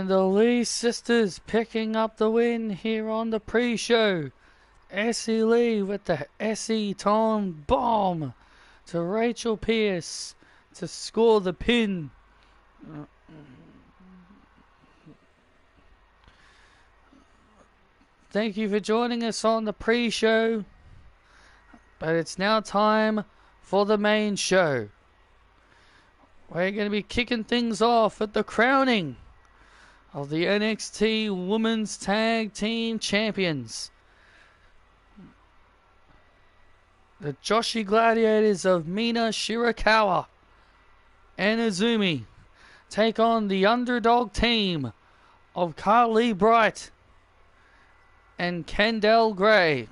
And the Lee sisters picking up the win here on the pre-show. Essie Lee with the Essie Tom bomb to Rachel Pierce to score the pin. Thank you for joining us on the pre-show. But it's now time for the main show. We're going to be kicking things off at the crowning of the NXT Women's Tag Team Champions. The Joshi Gladiators of Mina Shirakawa and Izumi take on the underdog team of Carly Bright and Kendall Gray.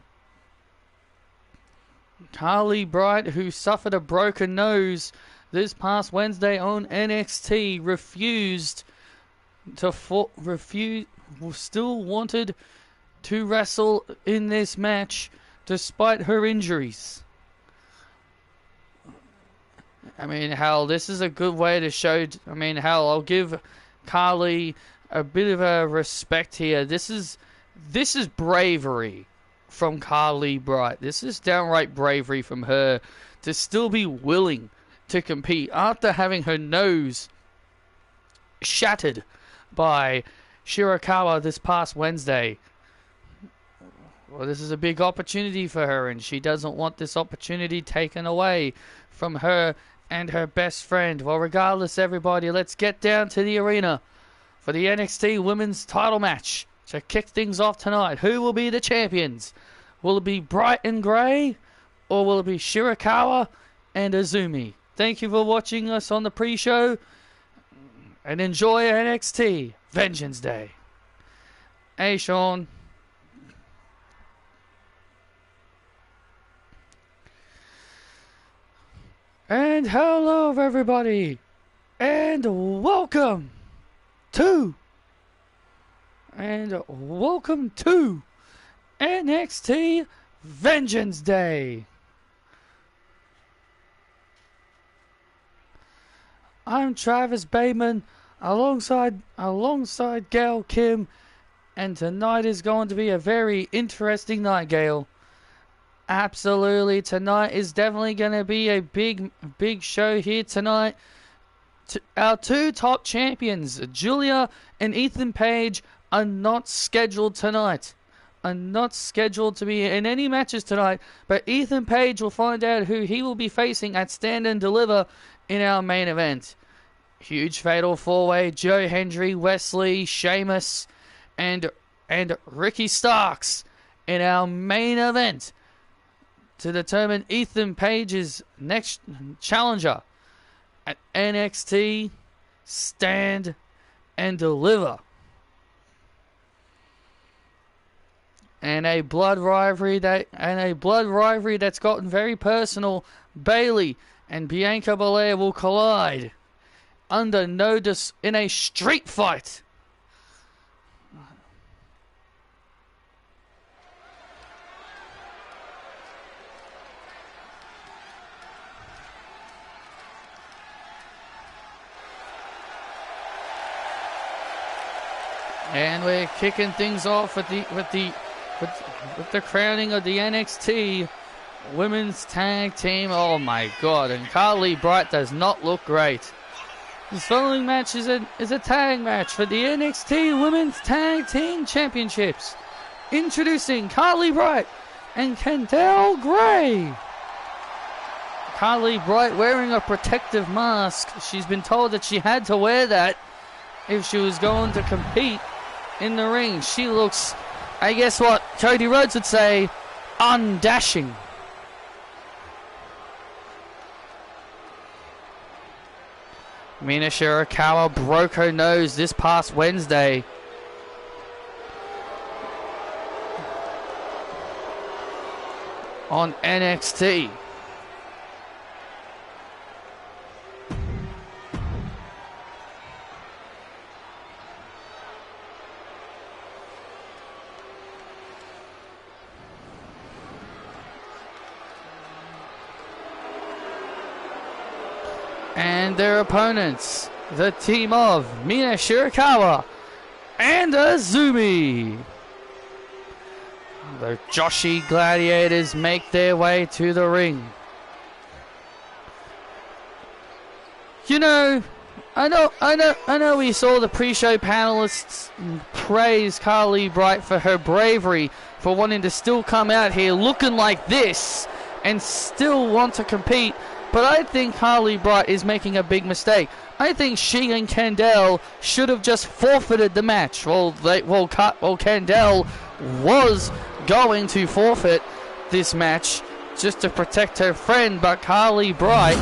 Carly Bright, who suffered a broken nose this past Wednesday on NXT, still wanted to wrestle in this match despite her injuries. I mean, hell, this is a good way to show... I mean, hell, I'll give Carly a bit of a respect here. This is bravery from Carly Bright. This is downright bravery from her to still be willing to compete after having her nose shattered by Shirakawa this past Wednesday. Well, this is a big opportunity for her, and she doesn't want this opportunity taken away from her and her best friend. Well, regardless, everybody, let's get down to the arena for the NXT Women's title match to kick things off tonight. Who will be the champions? Will it be Bright and Gray, or will it be Shirakawa and Izumi? Thank you for watching us on the pre-show, and enjoy NXT Vengeance Day. Hey, Sean. And hello, everybody, and welcome to NXT Vengeance Day. I'm Travis Bateman, alongside Gail Kim, and tonight is going to be a very interesting night, Gail. Absolutely, tonight is definitely going to be a big show here tonight. Our two top champions, Julia and Ethan Page, are not scheduled tonight. Are not scheduled to be in any matches tonight, but Ethan Page will find out who he will be facing at Stand and Deliver in our main event. Huge fatal four-way: Joe Hendry, Wesley, Sheamus, and Ricky Starks in our main event to determine Ethan Page's next challenger at NXT Stand and Deliver. And a blood rivalry that's gotten very personal. Bayley and Bianca Belair will collide under notice in a street fight. And we're kicking things off with the crowning of the NXT Women's Tag Team. Oh my God! And Carly Bright does not look great. This following match is a tag match for the NXT Women's Tag Team Championships. Introducing Carly Bright and Kendall Gray. Carly Bright wearing a protective mask. She's been told that she had to wear that if she was going to compete in the ring. She looks, I guess what Cody Rhodes would say, undashing. Mina Shirakawa broke her nose this past Wednesday. On NXT. And their opponents, the team of Mina Shirakawa and Azumi. The Joshi Gladiators make their way to the ring. You know, I know we saw the pre-show panelists praise Carly Bright for her bravery, for wanting to still come out here looking like this and still want to compete, but I think Carly Bright is making a big mistake. I think she and Kendall should have just forfeited the match. Kendall was going to forfeit this match just to protect her friend, but Carly Bright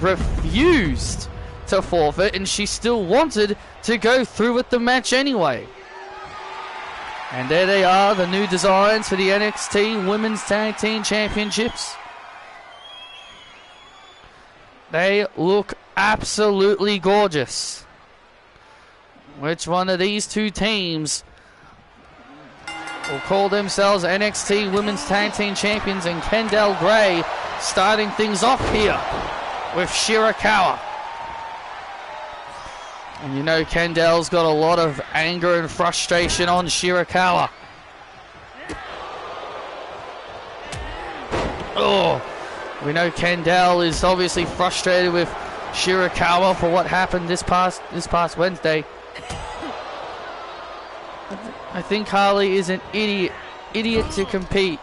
refused to forfeit, and she still wanted to go through with the match anyway. And there they are, the new designs for the NXT Women's Tag Team Championships. They look absolutely gorgeous. Which one of these two teams will call themselves NXT Women's Tag Team Champions? And Kendall Gray starting things off here with Shirakawa. And you know Kendall's got a lot of anger and frustration on Shirakawa. Oh, we know Kendall is obviously frustrated with Shirakawa for what happened this past Wednesday. I think Carly is an idiot to compete,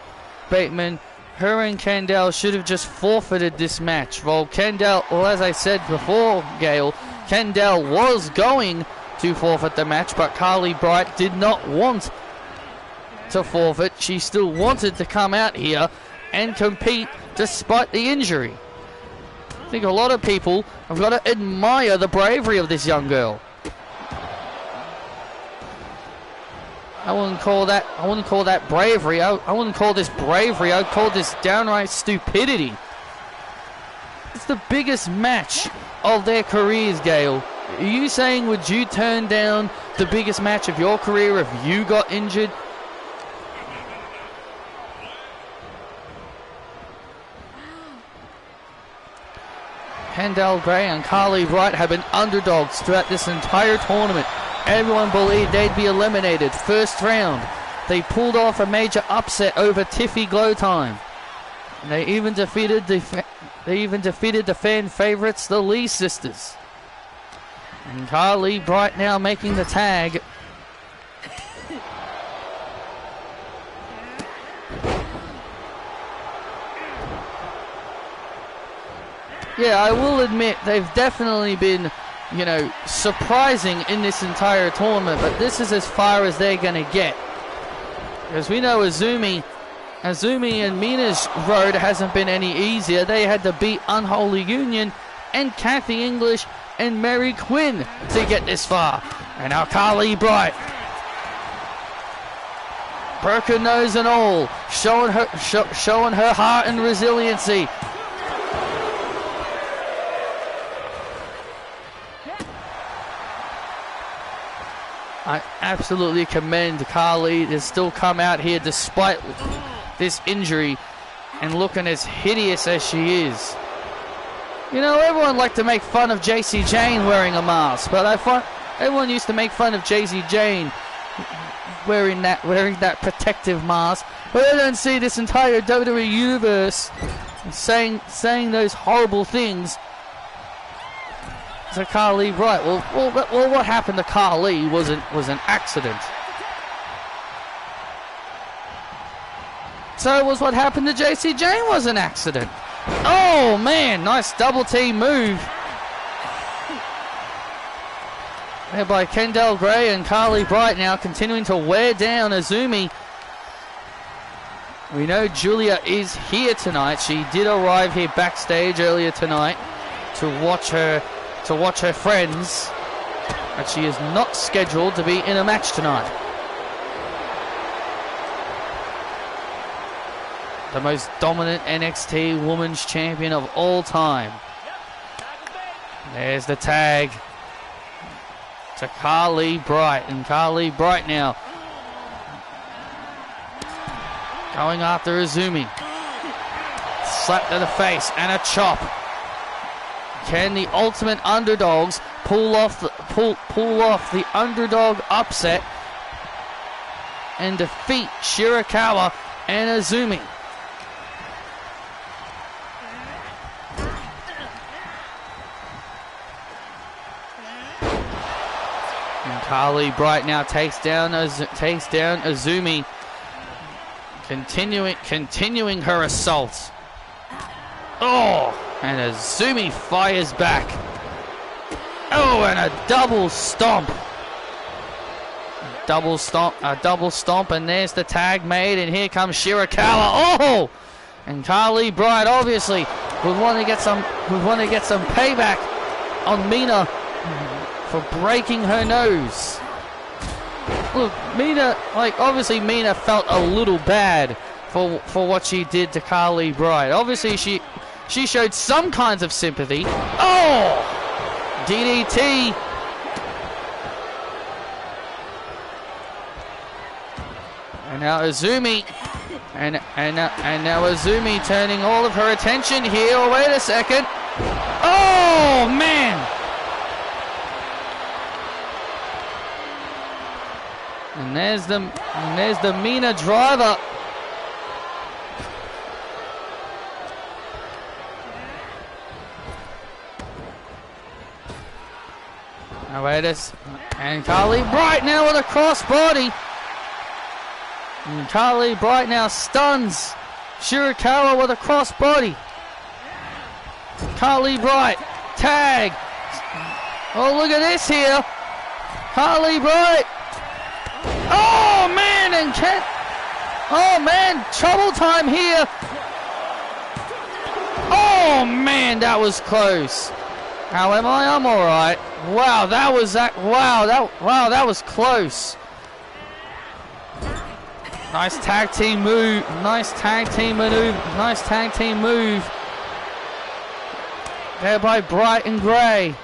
Bateman. Her and Kendall should have just forfeited this match. Well, as I said before, Gail, Kendall was going to forfeit the match, but Carly Bright did not want to forfeit. She still wanted to come out here and compete despite the injury. I think a lot of people have got to admire the bravery of this young girl. I wouldn't call that bravery. I wouldn't call this bravery. I'd call this downright stupidity. It's the biggest match of their careers, Gail. Are you saying would you turn down the biggest match of your career if you got injured? Kendall Gray and Carly Bright have been underdogs throughout this entire tournament. Everyone believed they'd be eliminated first round. They pulled off a major upset over Tiffy Glow Time. And they even defeated the fan favorites, the Lee sisters. And Carly Bright now making the tag. Yeah, I will admit they've definitely been, surprising in this entire tournament, but this is as far as they're going to get. Because we know Azumi and Mina's road hasn't been any easier. They had to beat Unholy Union and Kathy English and Mary Quinn to get this far. And now Carly Bright, broken nose and all, showing her heart and resiliency. I absolutely commend Carly to still come out here despite this injury and looking as hideous as she is. Everyone liked to make fun of JC Jane wearing a mask, but I thought everyone used to make fun of JC Jane wearing that protective mask. But I don't see this entire WWE universe saying those horrible things to Carly Bright. Well, what happened to Carly was an accident. So was what happened to JC Jane was an accident. Oh man, nice double team move there by Kendall Gray, and Carly Bright now continuing to wear down Azumi. We know Julia is here tonight. She did arrive here backstage earlier tonight to watch her friends, but she is not scheduled to be in a match tonight. The most dominant NXT Women's Champion of all time. There's the tag to Carly Bright, and Carly Bright now going after Azumi. Slap to the face and a chop. Can the Ultimate Underdogs pull off the underdog upset and defeat Shirakawa and Azumi. And Carly Bright now takes down Azumi, continuing her assault. Oh, and Azumi fires back. Oh, and a double stomp. A double stomp, and there's the tag made, and here comes Shirakawa. Oh, and Carly Bright obviously would want to get some payback on Mina for breaking her nose. Look, Mina, obviously Mina felt a little bad for what she did to Carly Bright. Obviously she showed some kinds of sympathy. Oh, DDT. And now Azumi, and now Azumi turning all of her attention here. Oh, wait a second. Oh man! And there's the Mina driver. Now wait a second. And Carly Bright now with a crossbody. And Carly Bright now stuns Shirakawa with a crossbody. Carly Bright, tag. Oh, look at this here. Carly Bright. Oh, man, and Kent. Oh, man, trouble time here. Oh, man, that was close. How am I? I'm all right. Wow, that was close. Nice tag team move. Nice tag team maneuver. Nice tag team move. There by Bright and Gray.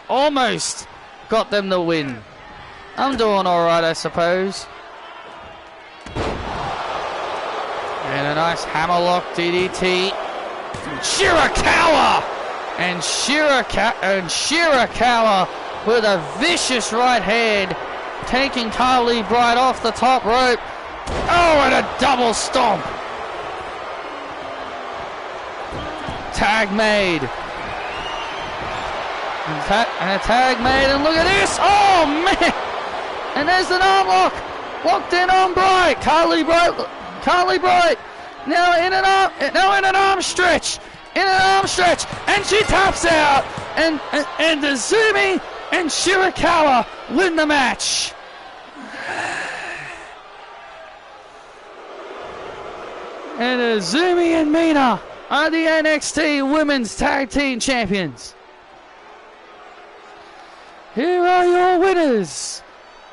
Almost got them the win. I'm doing alright, I suppose. And a nice hammerlock DDT. Shirakawa! And Shirakawa with a vicious right hand, taking Carly Bright off the top rope. Oh, and a double stomp. Tag made. And a tag made, and look at this. Oh, man. And there's an arm lock. Locked in on Bright. Carly Bright. Now in an arm stretch. And she taps out. And Azumi and Shirakawa win the match. And Azumi and Mina are the NXT Women's Tag Team Champions. Here are your winners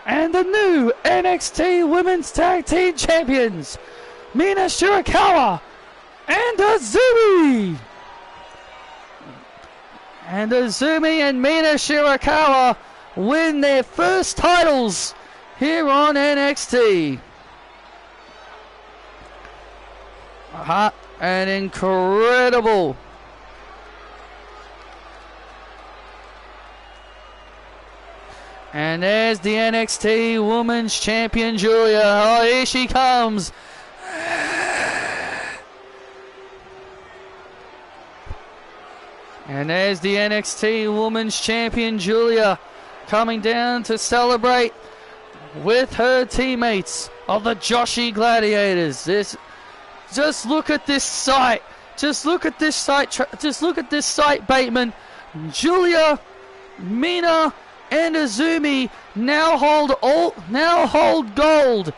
and the new NXT Women's Tag Team Champions, Mina Shirakawa and Azumi. And Azumi and Mina Shirakawa win their first titles here on NXT. An incredible. And there's the NXT Women's Champion, Julia. Oh, here she comes. And there's the NXT Women's Champion, Julia, coming down to celebrate with her teammates of the Joshi Gladiators. Just look at this sight. Just look at this sight, Bateman. Julia, Mina, and Azumi now hold gold.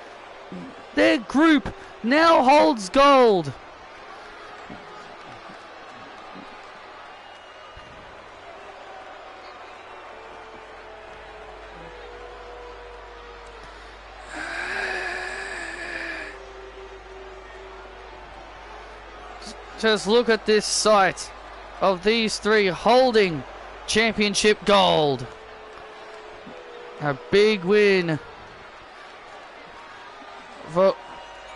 Their group now holds gold. Just look at this sight of these three holding championship gold. A big win for...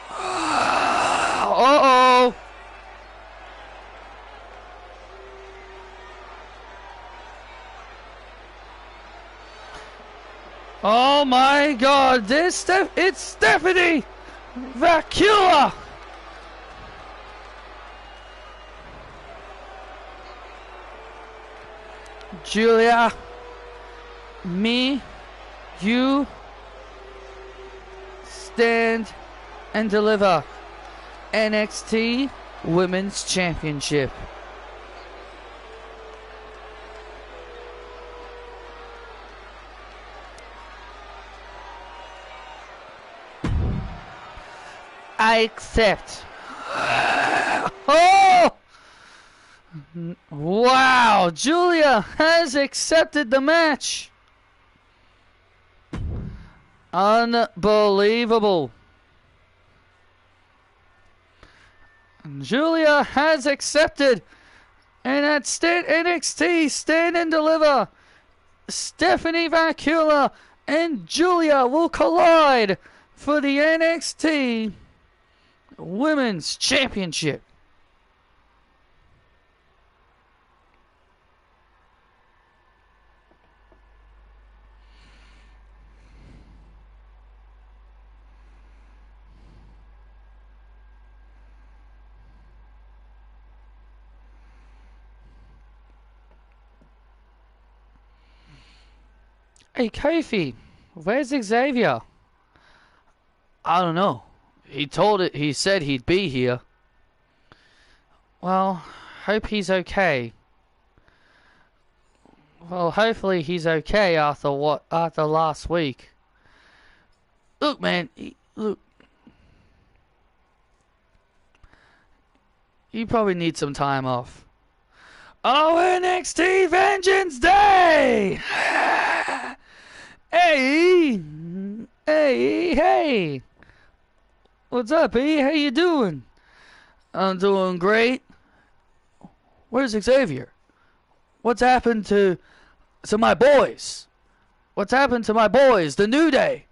Uh-oh! Oh my God! It's Stephanie Vacula. Julia, me, you, stand and deliver. NXT Women's Championship. I accept. Oh! Wow, Julia has accepted the match. Unbelievable. Julia has accepted. And at NXT Stand and Deliver, Stephanie Vacula and Julia will collide for the NXT Women's Championship. Hey, Kofi, where's Xavier? I don't know. He said he'd be here. Well, hope he's okay. Well, hopefully he's okay after last week. Look, man, look. You probably need some time off. Oh, NXT Vengeance Day! Hey! What's up, E? How you doing? I'm doing great. Where's Xavier? What's happened to my boys? What's happened to my boys? The New Day.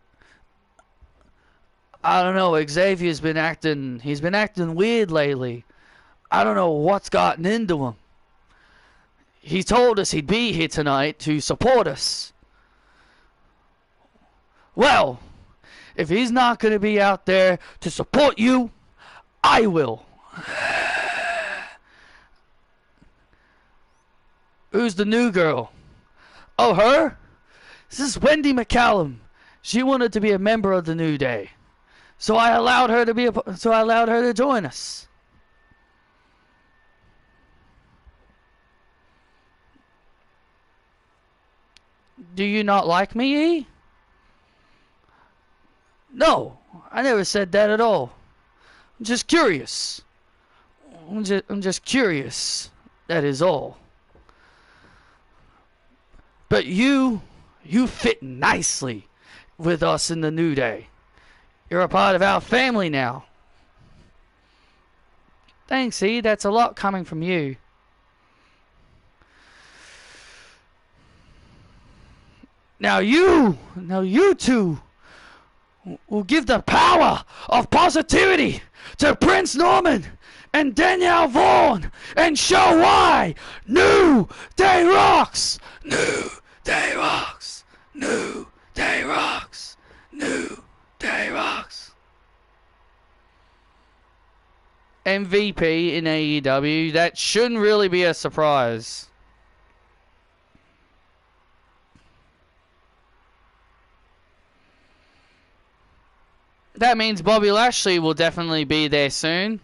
I don't know. Xavier's been acting weird lately. I don't know what's gotten into him. He told us he'd be here tonight to support us. Well, if he's not going to be out there to support you, I will. Who's the new girl? Oh, her? This is Wendy McCallum. She wanted to be a member of the New Day, so I allowed her to join us. Do you not like me, E? No, I never said that at all. I'm just curious. I'm just curious. That is all. But you fit nicely with us in the New Day. You're a part of our family now. Thanks, E. That's a lot coming from you. Now you two will give the power of positivity to Prince Norman and Danielle Vaughan and show why New Day rocks. New Day rocks. New Day rocks. New Day rocks. MVP in AEW, that shouldn't really be a surprise. That means Bobby Lashley will definitely be there soon.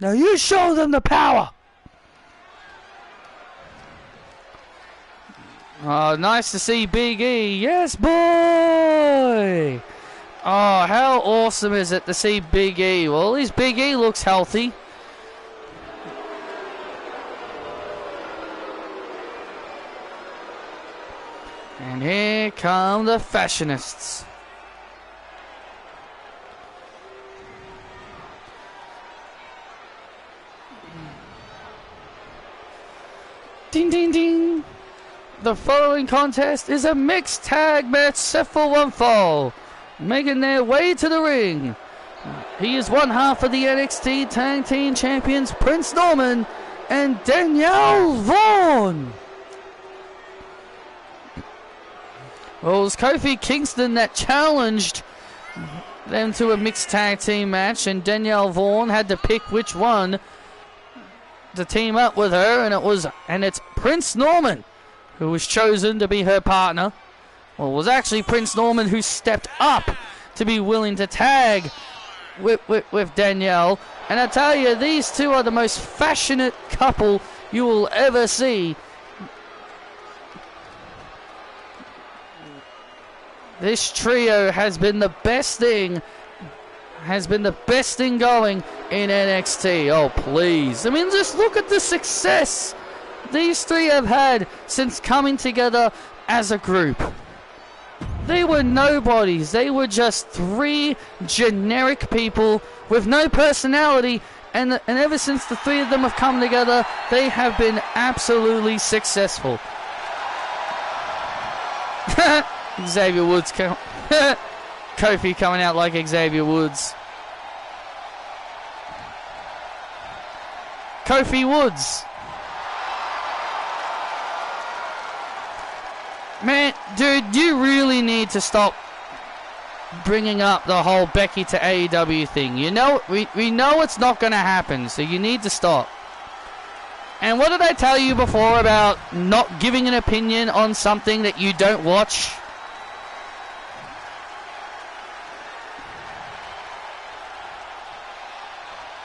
Now you show them the power. Oh, nice to see Big E. Yes, boy. Oh, how awesome is it to see Big E? Well, at least Big E looks healthy. And here come the fashionists. Ding, ding, ding. The following contest is a mixed tag match set for one fall. Making their way to the ring. He is one half of the NXT Tag Team Champions, Prince Norman, and Danielle Vaughan. Well, it was Kofi Kingston that challenged them to a mixed tag team match, and Danielle Vaughan had to pick which one to team up with her, and it's Prince Norman who was chosen to be her partner. Well, it was actually Prince Norman who stepped up to be willing to tag with Danielle. And I tell you, these two are the most passionate couple you will ever see. This trio has been the best thing going in NXT. Oh, please. I mean, just look at the success these three have had since coming together as a group. They were nobodies. They were just three generic people with no personality, and ever since the three of them have come together, they have been absolutely successful. Xavier Woods, Kofi coming out like Xavier Woods. Kofi Woods. Man, dude, you really need to stop bringing up the whole Becky to AEW thing. You know, we know it's not going to happen, so you need to stop. And what did I tell you before about not giving an opinion on something that you don't watch?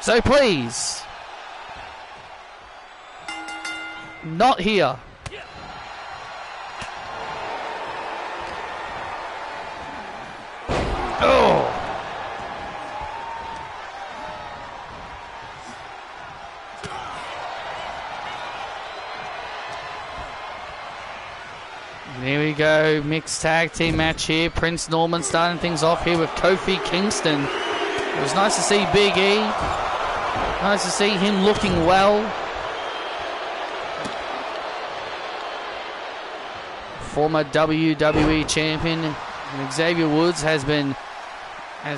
So please, not here. Oh! There we go, mixed tag team match here. Prince Norman starting things off here with Kofi Kingston. It was nice to see Big E. Nice to see him looking well. Former WWE champion Xavier Woods has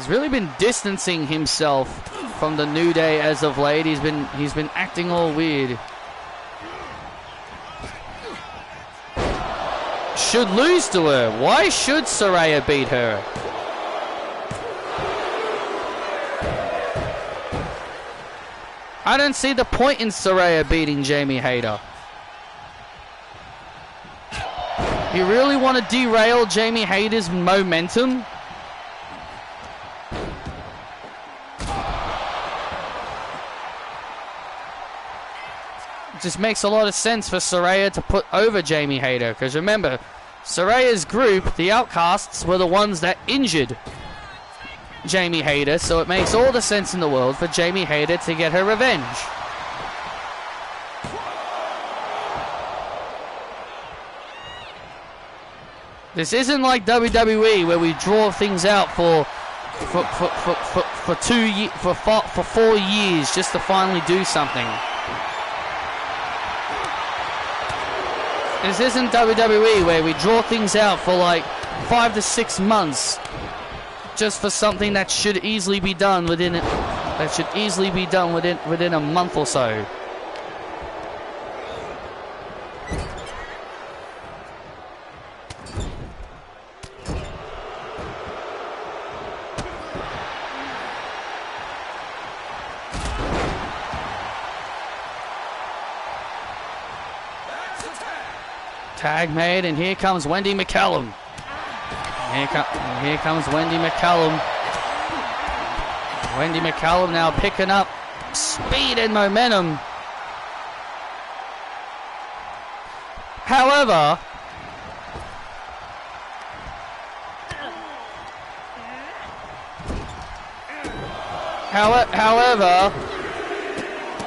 really been distancing himself from the New Day as of late. He's been acting all weird. Should lose to her. Why should Saraya beat her? I don't see the point in Saraya beating Jamie Hayter. You really want to derail Jamie Hayter's momentum? It just makes a lot of sense for Saraya to put over Jamie Hayter, because remember, Saraya's group, the Outcasts, were the ones that injured Jamie Hayter, so it makes all the sense in the world for Jamie Hayter to get her revenge. This isn't like WWE where we draw things out for 4 years just to finally do something. This isn't WWE where we draw things out for like 5 to 6 months just for something that should easily be done within a month or so. Tag made, and here comes Wendy McCallum. Here comes Wendy McCallum. Wendy McCallum now picking up speed and momentum. However,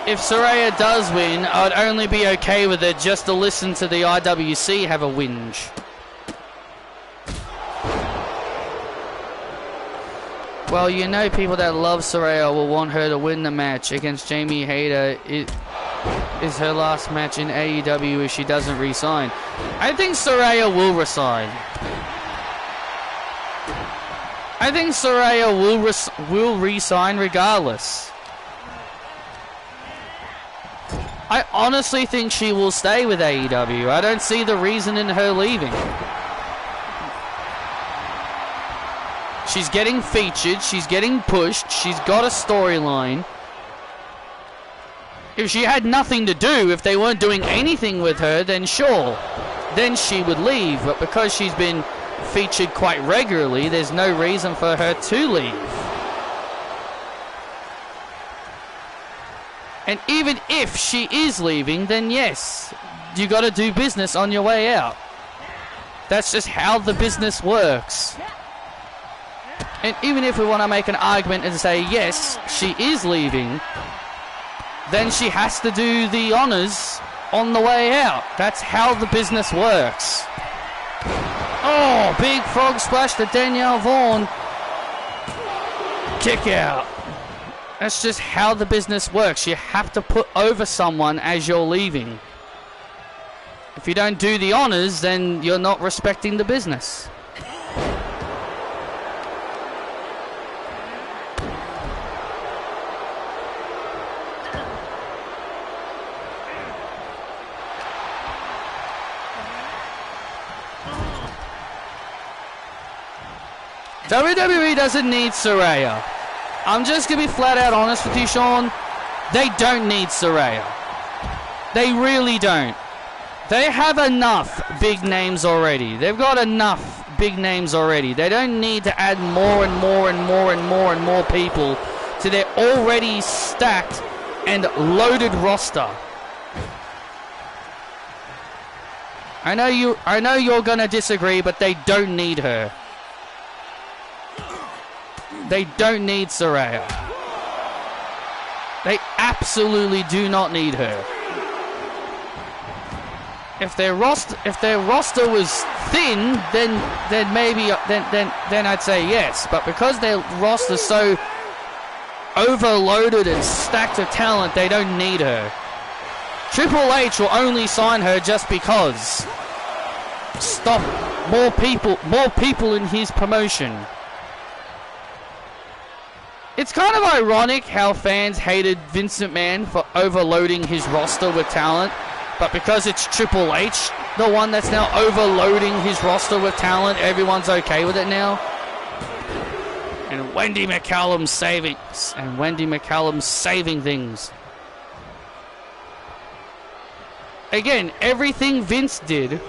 if Saraya does win, I'd only be okay with it just to listen to the IWC have a whinge. Well, you know people that love Saraya will want her to win the match against Jamie Hayter. It is her last match in AEW if she doesn't resign. I think Saraya will resign. I think Saraya will resign regardless. I honestly think she will stay with AEW. I don't see the reason in her leaving. She's getting featured. She's getting pushed. She's got a storyline. If she had nothing to do, if they weren't doing anything with her, then sure. Then she would leave. But because she's been featured quite regularly, there's no reason for her to leave. And even if she is leaving, then yes, you got to do business on your way out. That's just how the business works. And even if we want to make an argument and say, yes, she is leaving, then she has to do the honors on the way out. That's how the business works. Oh, big frog splash to Danielle Vaughan. Kick out. That's just how the business works. You have to put over someone as you're leaving. If you don't do the honors, then you're not respecting the business. WWE doesn't need Saraya. I'm just going to be flat out honest with you, Sean. They don't need Saraya. They really don't. They have enough big names already. They've got enough big names already. They don't need to add more and more and more and more and more people to their already stacked and loaded roster. I know you're going to disagree, but they don't need her. They don't need Saraya. They absolutely do not need her. If their roster was thin, then maybe then I'd say yes. But because their roster's so overloaded and stacked with talent, they don't need her. Triple H will only sign her just because. Stop more people in his promotion. It's kind of ironic how fans hated Vince McMahon for overloading his roster with talent, but because it's Triple H, the one that's now overloading his roster with talent, everyone's okay with it now. And Wendy McCallum saving things. Again, everything Vince did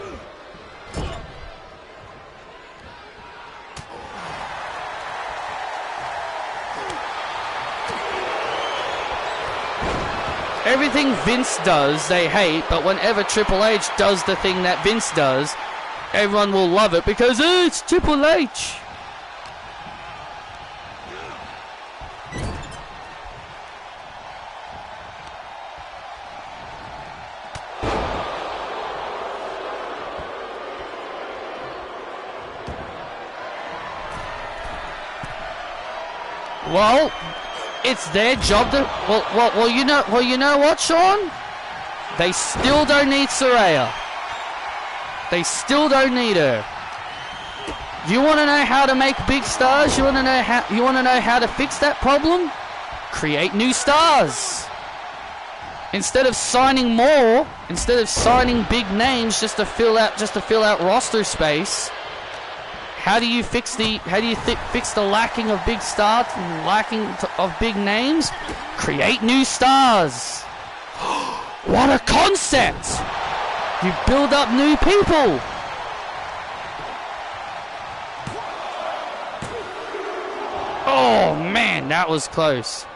everything Vince does, they hate, but whenever Triple H does the thing that Vince does, everyone will love it because it's Triple H. Well, it's their job to. Well, you know what, Sean? They still don't need Saraya. They still don't need her. You want to know how to make big stars? You want to know how to fix that problem? Create new stars. Instead of signing big names just to fill out roster space. How do you fix the lacking of big stars and lacking of big names? Create new stars. What a concept! You build up new people. Oh man, that was close.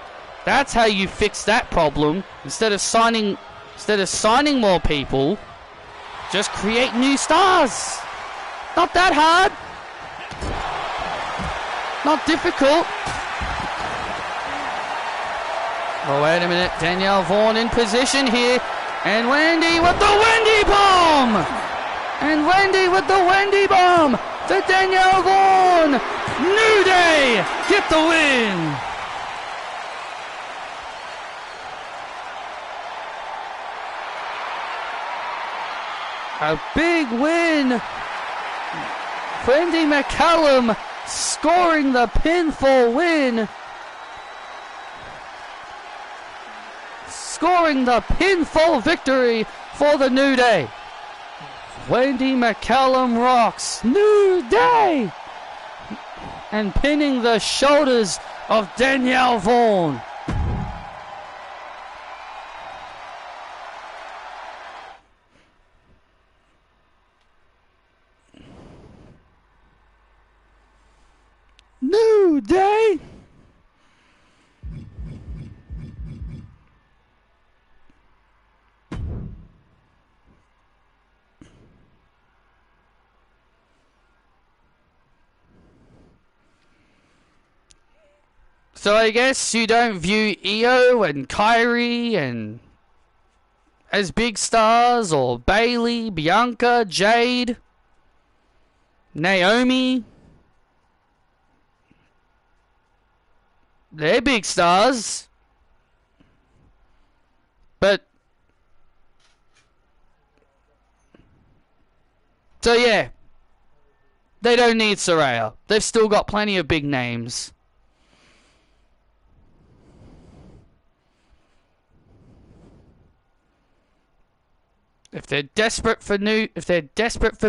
That's how you fix that problem. Instead of signing more people, just create new stars. Not that hard. Not difficult. Oh, wait a minute. Danielle Vaughan in position here. And Wendy with the Wendy bomb. And Wendy with the Wendy bomb to Danielle Vaughan. New Day get the win. A big win. Wendy McCallum scoring the pinfall win. scoring the pinfall victory for the New Day. Wendy McCallum rocks New Day and pinning the shoulders of Danielle Vaughan. New Day. So I guess you don't view Io and Kyrie and as big stars, or Bailey, Bianca, Jade, Naomi. They're big stars. But so yeah, they don't need Saraya. They've still got plenty of big names. If they're desperate for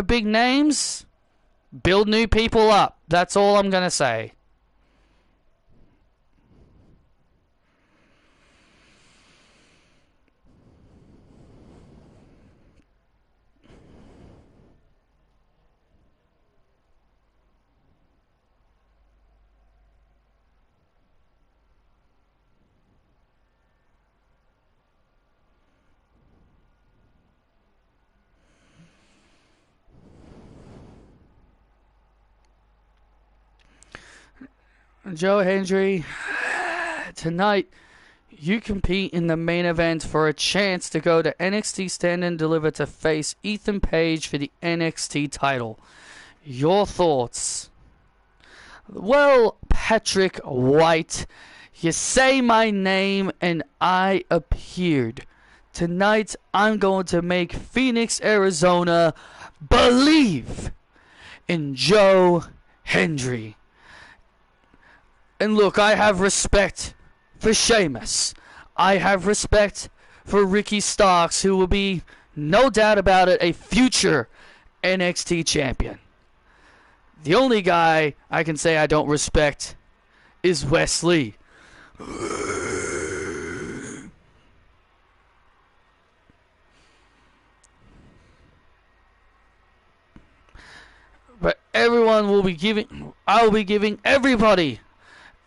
big names, build new people up. That's all I'm gonna say. Joe Hendry, tonight you compete in the main event for a chance to go to NXT Stand and Deliver to face Ethan Page for the NXT title. Your thoughts? Well, Patrick White, you say my name and I appeared. Tonight I'm going to make Phoenix, Arizona believe in Joe Hendry. And look, I have respect for Sheamus. I have respect for Ricky Starks, who will be, no doubt about it, a future NXT champion. The only guy I can say I don't respect is Wes Lee. But I will be giving everybody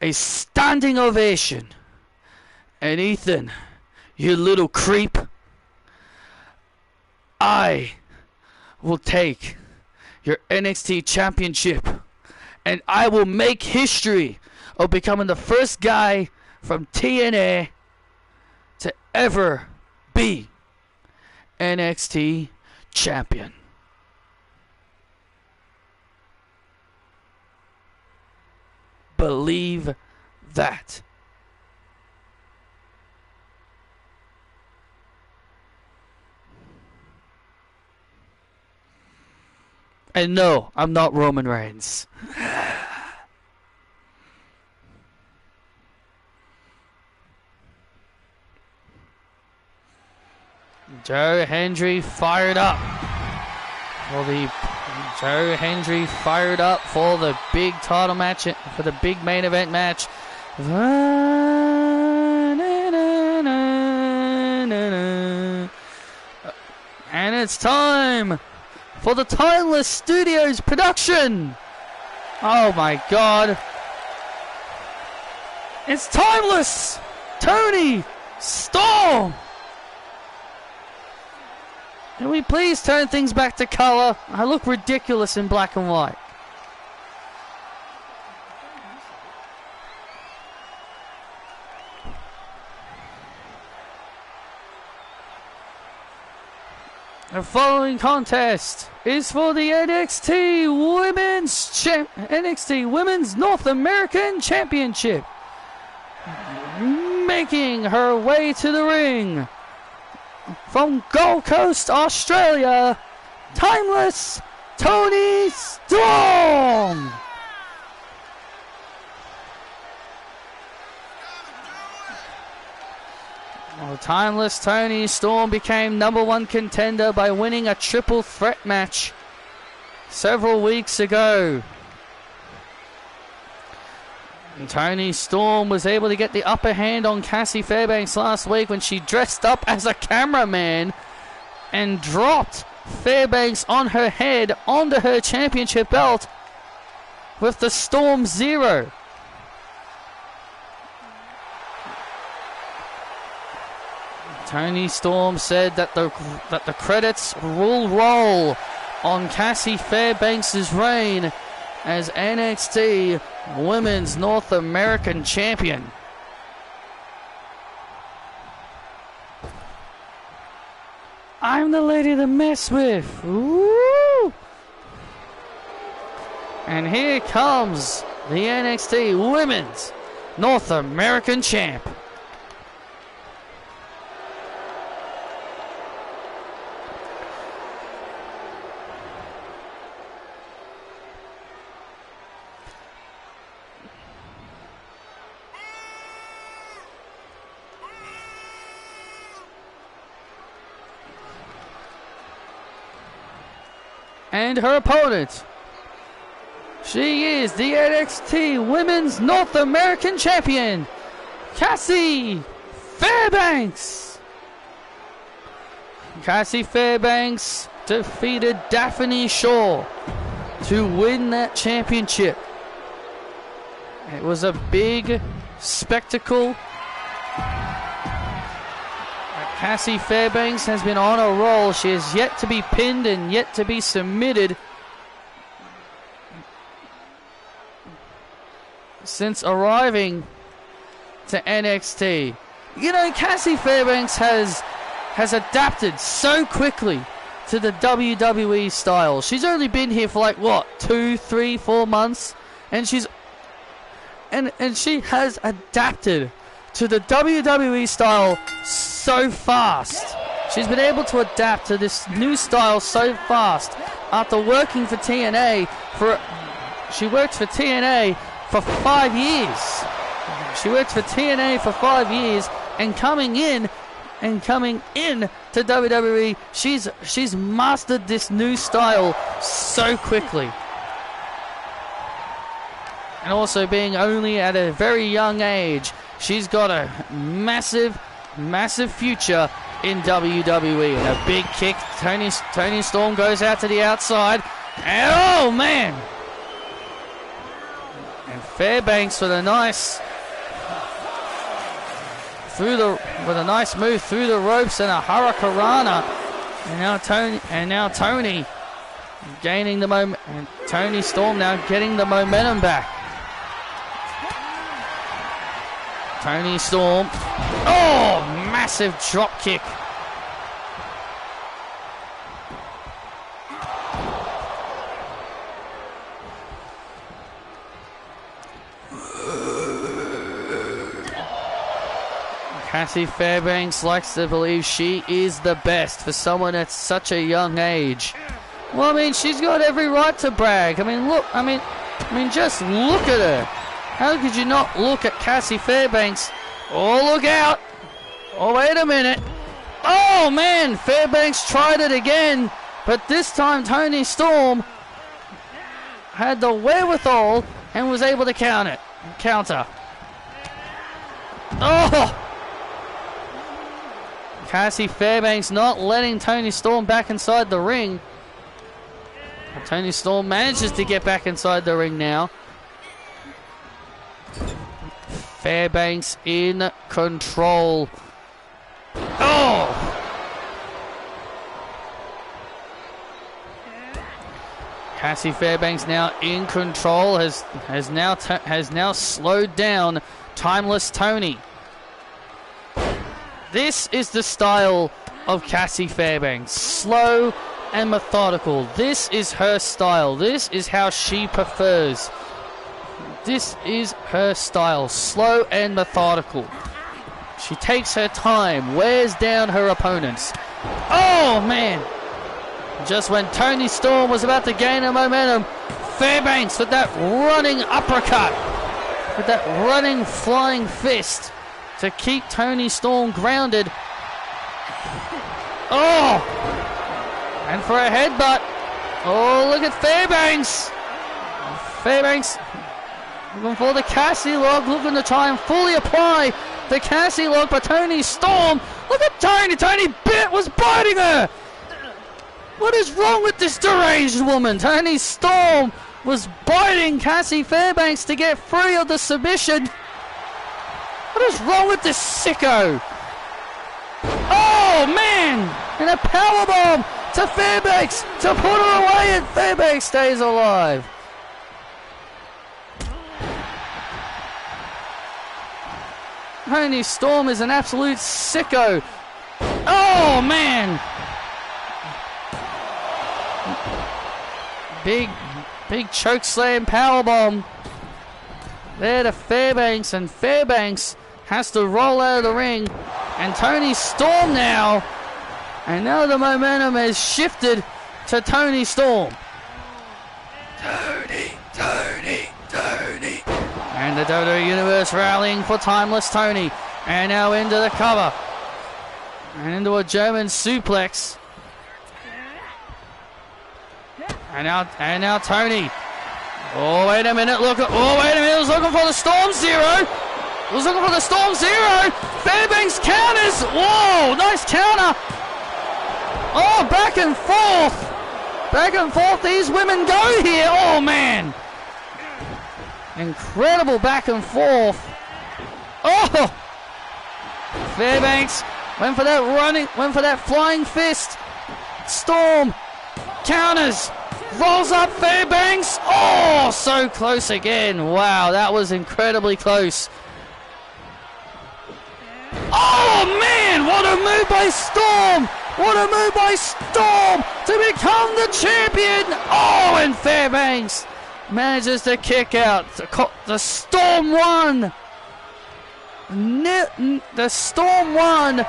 a standing ovation. And Ethan, you little creep, I will take your NXT championship and I will make history of becoming the first guy from TNA to ever be NXT champion. Believe that. And no, I'm not Roman Reigns. Joe Hendry fired up for the big title match, for the big main event match. And it's time for the Timeless Studios production. Oh my God. It's Timeless Tony Storm. Can we please turn things back to color? I look ridiculous in black and white. The following contest is for the NXT Women's North American Championship. Making her way to the ring from Gold Coast, Australia, Timeless Tony Storm. Well, Timeless Toni Storm became #1 contender by winning a triple threat match several weeks ago. And Toni Storm was able to get the upper hand on Cassie Fairbanks last week when she dressed up as a cameraman and dropped Fairbanks on her head onto her championship belt with the Storm Zero. Toni Storm said that the credits will roll on Cassie Fairbanks' reign as NXT Women's North American Champion. I'm the lady to mess with. Woo! And here comes the NXT Women's North American Champ. And her opponent, she is the NXT Women's North American Champion, Cassie Fairbanks. Cassie Fairbanks defeated Daphne Shaw to win that championship. It was a big spectacle. Cassie Fairbanks has been on a roll. She is yet to be pinned and yet to be submitted since arriving to NXT. You know, Cassie Fairbanks has adapted so quickly to the WWE style. She's only been here for like, what, 2, 3, 4 months? And she has adapted to the WWE style so fast. She's been able to adapt to this new style so fast after working for TNA she worked for TNA for 5 years. She worked for TNA for 5 years, and coming in to WWE, she's mastered this new style so quickly. And also being only at a very young age, she's got a massive future in WWE. And a big kick. Toni Storm goes out to the outside. And oh man! And Fairbanks with a nice move through the ropes and a hurricanrana. And now Toni gaining the moment. And Toni Storm now getting the momentum back. Toni Storm. Oh, massive drop kick. Cassie Fairbanks likes to believe she is the best for someone at such a young age. Well, I mean, she's got every right to brag. I mean, look, just look at her. How could you not look at Cassie Fairbanks? Oh, look out. Oh, wait a minute. Oh, man, Fairbanks tried it again. But this time, Toni Storm had the wherewithal and was able to counter. Oh! Cassie Fairbanks not letting Toni Storm back inside the ring. Toni Storm manages to get back inside the ring now. Fairbanks in control. Oh! Cassie Fairbanks now in control, has now slowed down Timeless Toni. This is the style of Cassie Fairbanks. Slow and methodical. This is her style. This is how she prefers. This is her style. Slow and methodical. She takes her time, wears down her opponents. Oh, man. Just when Toni Storm was about to gain her momentum, Fairbanks with that running uppercut, with that running flying fist, to keep Toni Storm grounded. Oh! And for a headbutt. Oh, look at Fairbanks. Fairbanks looking for the Cassie lock, looking to try and fully apply the Cassie lock, but Toni Storm, look at Toni. Toni was biting her. What is wrong with this deranged woman? Toni Storm was biting Cassie Fairbanks to get free of the submission. What is wrong with this sicko? Oh, man! And a powerbomb to Fairbanks to put her away, and Fairbanks stays alive. Toni Storm is an absolute sicko. Oh, man! Big choke slam powerbomb there to Fairbanks, and Fairbanks has to roll out of the ring. And Toni Storm now, and now the momentum has shifted to Toni Storm. Toni. And the WWE Universe rallying for Timeless Toni. And now into the cover. And into a German suplex. And now Toni. Oh, wait a minute. He was looking for the Storm Zero. Fairbanks counters. Whoa, nice counter. Oh, back and forth these women go here. Oh, man. Incredible back and forth. Oh! Fairbanks went for that flying fist. Storm counters. Rolls up Fairbanks. Oh, so close again. Wow, that was incredibly close. Oh, man, what a move by Storm. To become the champion. Oh, and Fairbanks manages to kick out. The Storm won. The Storm won,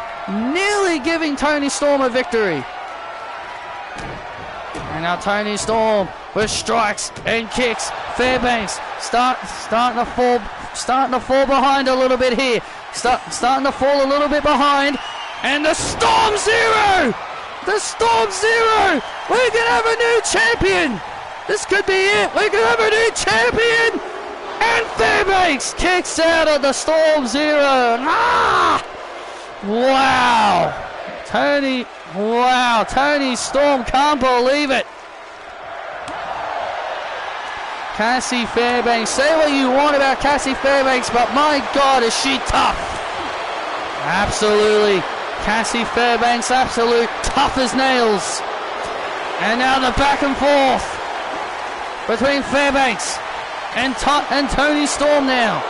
nearly giving Toni Storm a victory. And now Toni Storm with strikes and kicks. Fairbanks starting to fall behind a little bit here. Starting to fall a little bit behind. And the Storm Zero! We're gonna have a new champion! This could be it. We're going to have a new champion. And Fairbanks kicks out of the Storm Zero. Ah! Wow. Toni Storm can't believe it. Cassie Fairbanks. Say what you want about Cassie Fairbanks, but my God, is she tough. Absolutely. Cassie Fairbanks, absolute tough as nails. And now the back and forth between Fairbanks and Toni Storm now.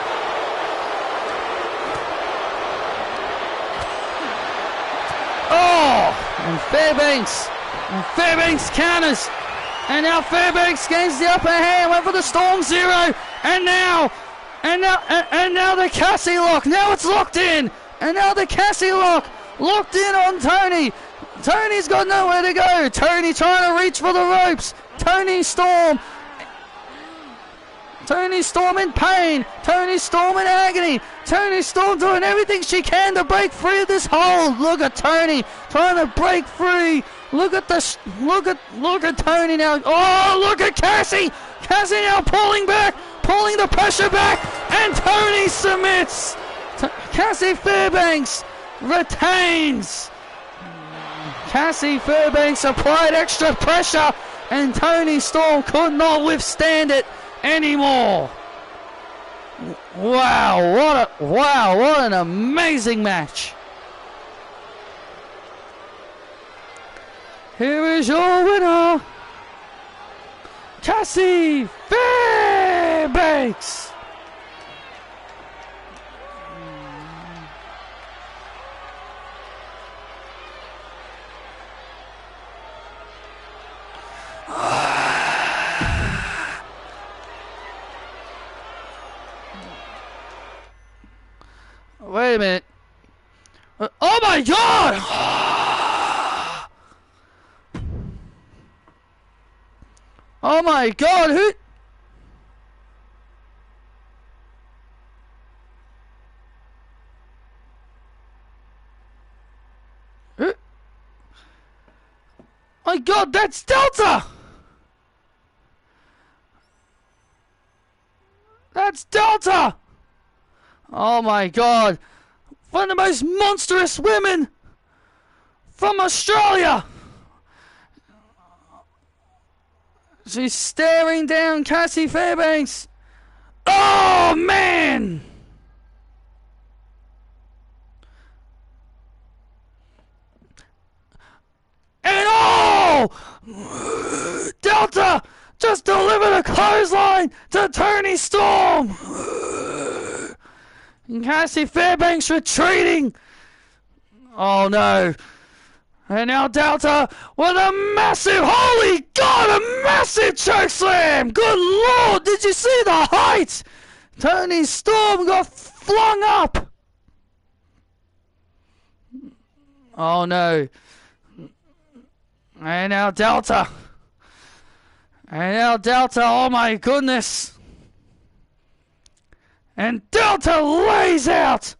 Oh, and Fairbanks counters, and now Fairbanks gains the upper hand. Went for the Storm Zero, and now the Cassie lock. Now it's locked in, and now the Cassie lock locked in on Toni. Toni's got nowhere to go. Toni trying to reach for the ropes. Toni Storm in pain. Toni Storm in agony. Toni Storm doing everything she can to break free of this hold. Look at Toni trying to break free. Look at Toni now. Oh, look at Cassie. Cassie now pulling the pressure back, and Toni submits. Cassie Fairbanks retains. Cassie Fairbanks applied extra pressure, and Toni Storm could not withstand it anymore. Wow, what an amazing match. Here is your winner, Cassie Fairbanks. Wait a minute. Oh my God! Oh my God, who? my god, that's Delta! That's Delta! Oh my god. One of the most monstrous women from Australia! She's staring down Cassie Fairbanks. Oh man! And oh! Delta just delivered a clothesline to Toni Storm! And Cassie Fairbanks retreating! Oh no! And now Delta with a massive, holy god, a massive chokeslam! Good lord, did you see the height? Toni Storm got flung up! Oh no. And now Delta. And now Delta, oh my goodness. And Delta lays out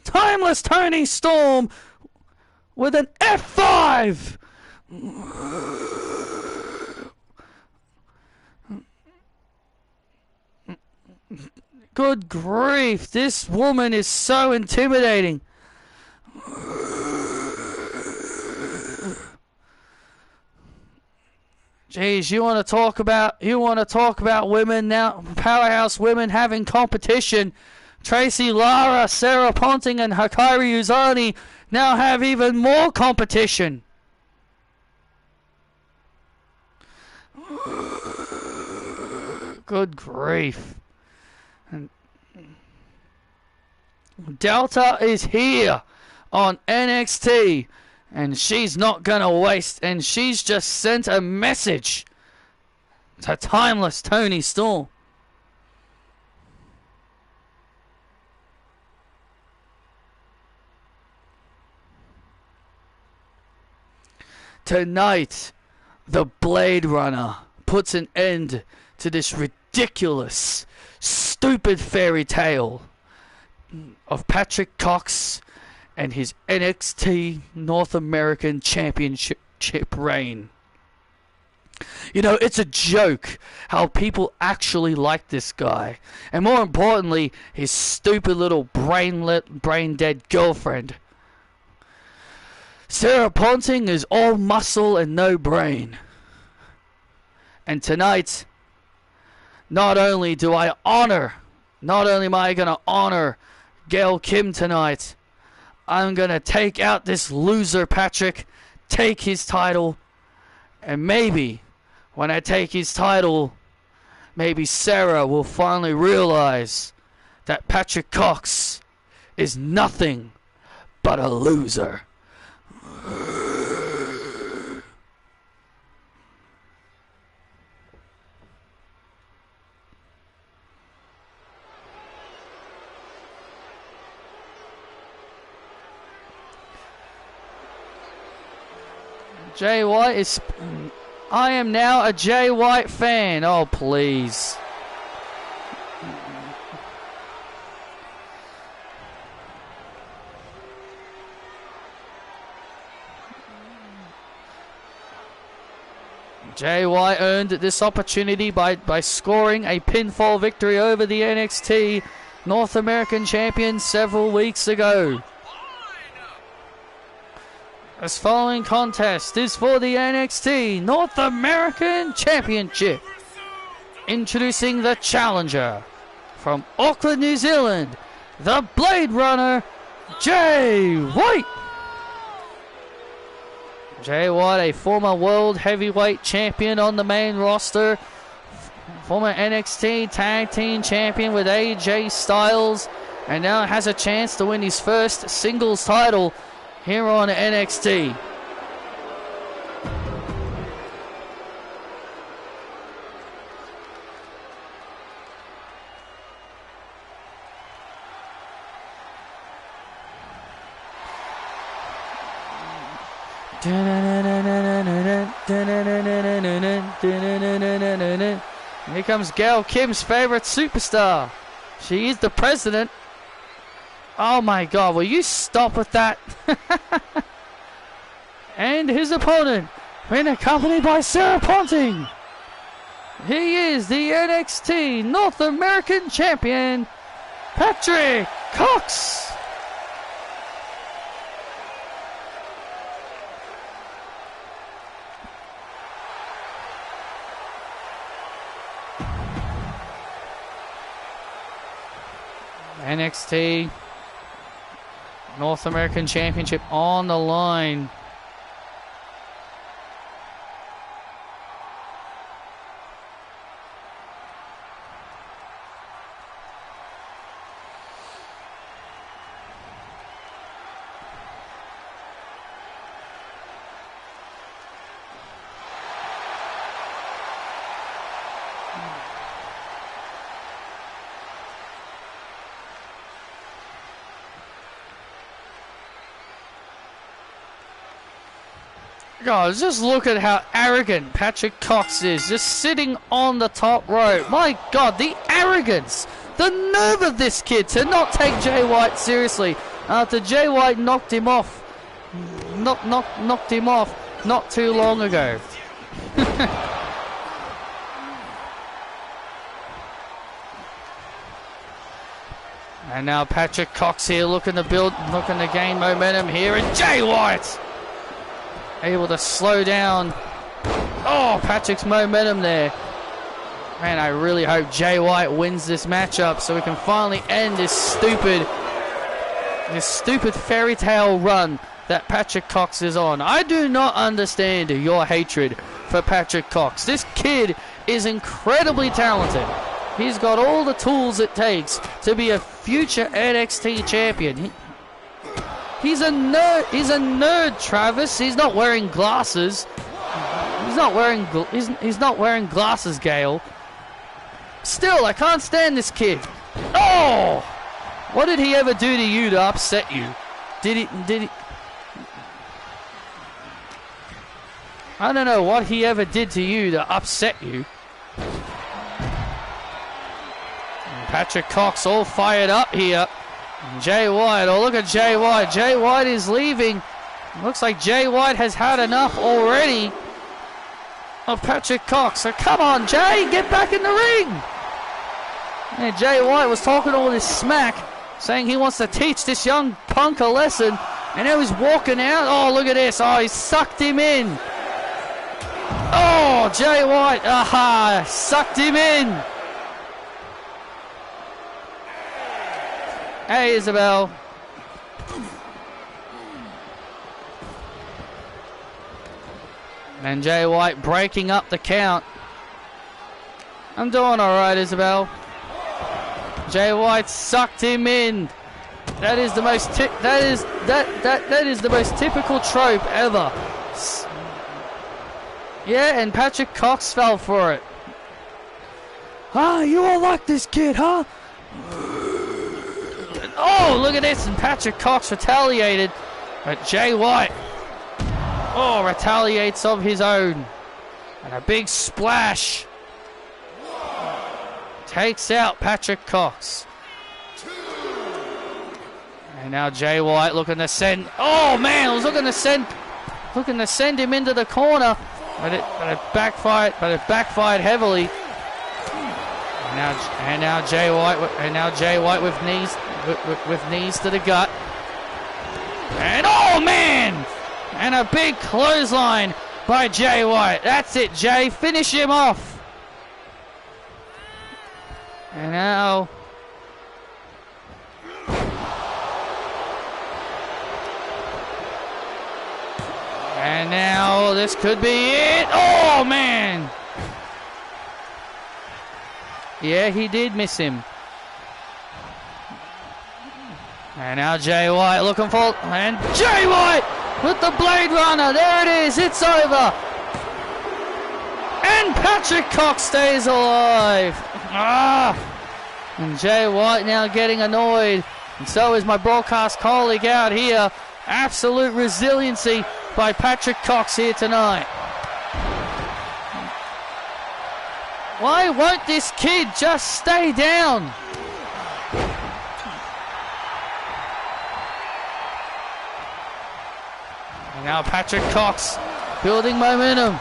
Timeless Toni Storm with an F5. Good grief, this woman is so intimidating. Jeez, you want to talk about women now, powerhouse women having competition. Tracy Lara, Sarah Ponting, and Hikaru Uzani now have even more competition. Good grief. And Delta is here on NXT, and she's not gonna waste, and she's just sent a message to Timeless Toni Storm. Tonight, the Blade Runner puts an end to this ridiculous, stupid fairy tale of Patrick Cox and his NXT North American Championship reign. You know, it's a joke how people actually like this guy. And more importantly, his stupid little brain-dead girlfriend. Sarah Ponting is all muscle and no brain. And tonight, not only am I going to honor Gail Kim tonight, I'm going to take out this loser Patrick, take his title, and maybe when I take his title, maybe Sarah will finally realize that Patrick Cox is nothing but a loser. Jay White is... I am now a Jay White fan. Oh, please. Jay White earned this opportunity by scoring a pinfall victory over the NXT North American champion several weeks ago. This following contest is for the NXT North American Championship. Introducing the challenger from Auckland, New Zealand, the Blade Runner, Jay White. Jay White, a former World Heavyweight Champion on the main roster, former NXT Tag Team Champion with AJ Styles, and now has a chance to win his first singles title here on NXT. Here comes Gail Kim's favorite superstar. She is the president. Oh my god, will you stop with that? And his opponent, Been accompanied by Sarah Ponting. He is the NXT North American Champion, Patrick Cox. NXT North American Championship on the line. Guys, just look at how arrogant Patrick Cox is, just sitting on the top rope. My God, the arrogance, the nerve of this kid to not take Jay White seriously after Jay White knocked him off not too long ago. And now Patrick Cox here looking to gain momentum here, and Jay White able to slow down. Oh, Patrick's momentum there. Man, I really hope Jay White wins this matchup so we can finally end this stupid fairy tale run that Patrick Cox is on. I do not understand your hatred for Patrick Cox. This kid is incredibly talented. He's got all the tools it takes to be a future NXT champion. He's a nerd. He's a nerd, Travis. He's not wearing glasses. He's not wearing glasses, Gale. Still, I can't stand this kid. Oh! What did he ever do to you to upset you? Did he? I don't know what he ever did to you to upset you. And Patrick Cox all fired up here. Jay White, oh look at Jay White. Jay White is leaving. Looks like Jay White has had enough already of Patrick Cox. So come on, Jay, get back in the ring. And Jay White was talking all this smack, saying he wants to teach this young punk a lesson. And now he's walking out. Oh, look at this. Oh, he sucked him in. Oh, Jay White, aha, sucked him in. Hey, Isabel. And Jay White breaking up the count. I'm doing all right, Isabel. Jay White sucked him in. That is the most that is the most typical trope ever. Yeah, and Patrick Cox fell for it. Ah, you all like this kid, huh? Oh, look at this, and Patrick Cox retaliated, but Jay White, oh, retaliates of his own, and a big splash takes out Patrick Cox. And now Jay White looking to send, oh man, was looking to send him into the corner, but it backfired heavily. And now Jay White with knees to the gut. And oh man! And a big clothesline by Jay White. That's it, Jay. Finish him off. And now this could be it. Oh man! Yeah, he did miss him. And now Jay White looking for... And Jay White with the Blade Runner. There it is. It's over. And Patrick Cox stays alive. And Jay White now getting annoyed. And so is my broadcast colleague out here. Absolute resiliency by Patrick Cox here tonight. Why won't this kid just stay down? And now Patrick Cox Building momentum.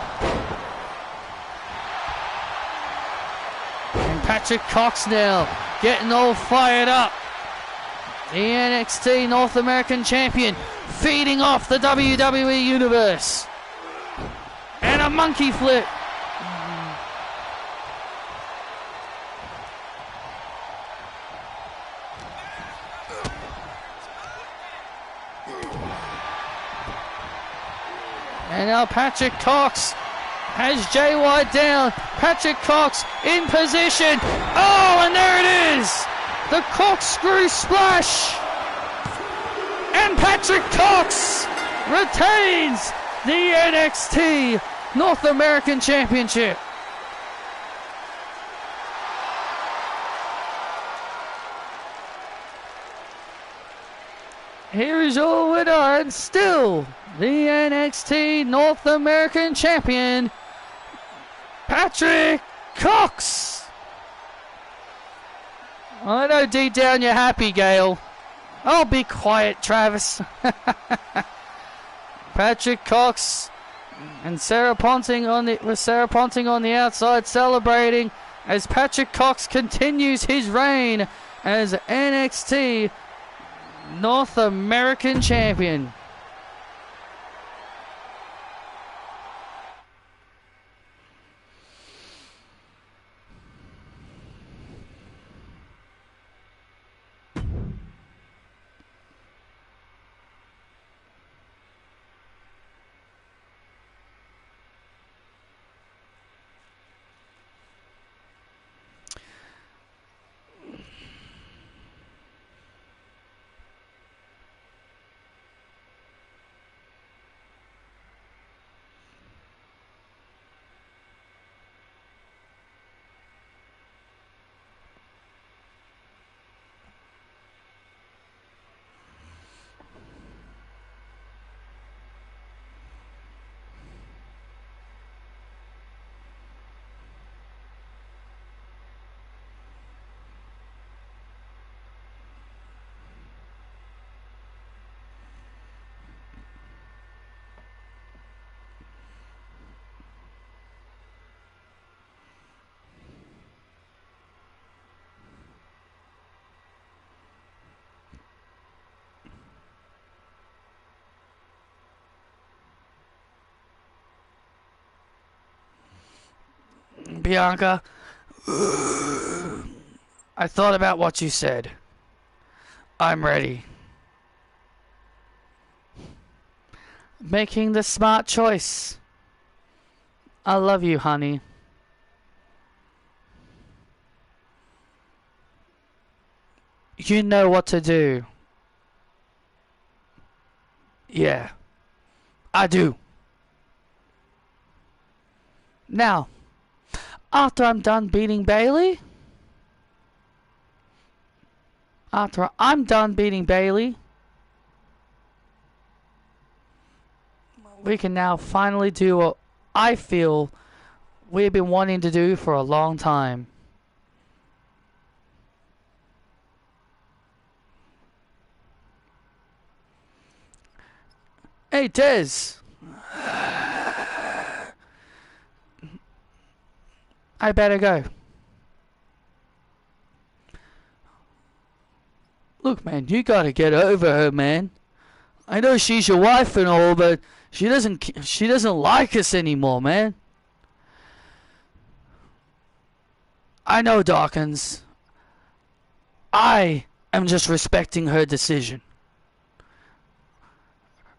And Patrick Cox now getting all fired up. The NXT North American Champion feeding off the WWE Universe. And a monkey flip. And now Patrick Cox has Jay White down. Patrick Cox in position. Oh, and there it is. The corkscrew splash. And Patrick Cox retains the NXT North American Championship. Here is your winner and still the NXT North American Champion, Patrick Cox. I know deep down you're happy, Gail. Oh, be quiet, Travis. Patrick Cox and Sarah Ponting on the outside celebrating as Patrick Cox continues his reign as NXT North American Champion. Bianca, I thought about what you said. I'm ready. Making the smart choice. I love you, honey. You know what to do. Yeah, I do. Now, after I'm done beating Bailey, we can now finally do what I feel we've been wanting to do for a long time. Hey, Dez. I better go. Look, man, you gotta get over her, man. I know she's your wife and all, but she doesn't like us anymore, man. I know, Dawkins. I am just respecting her decision.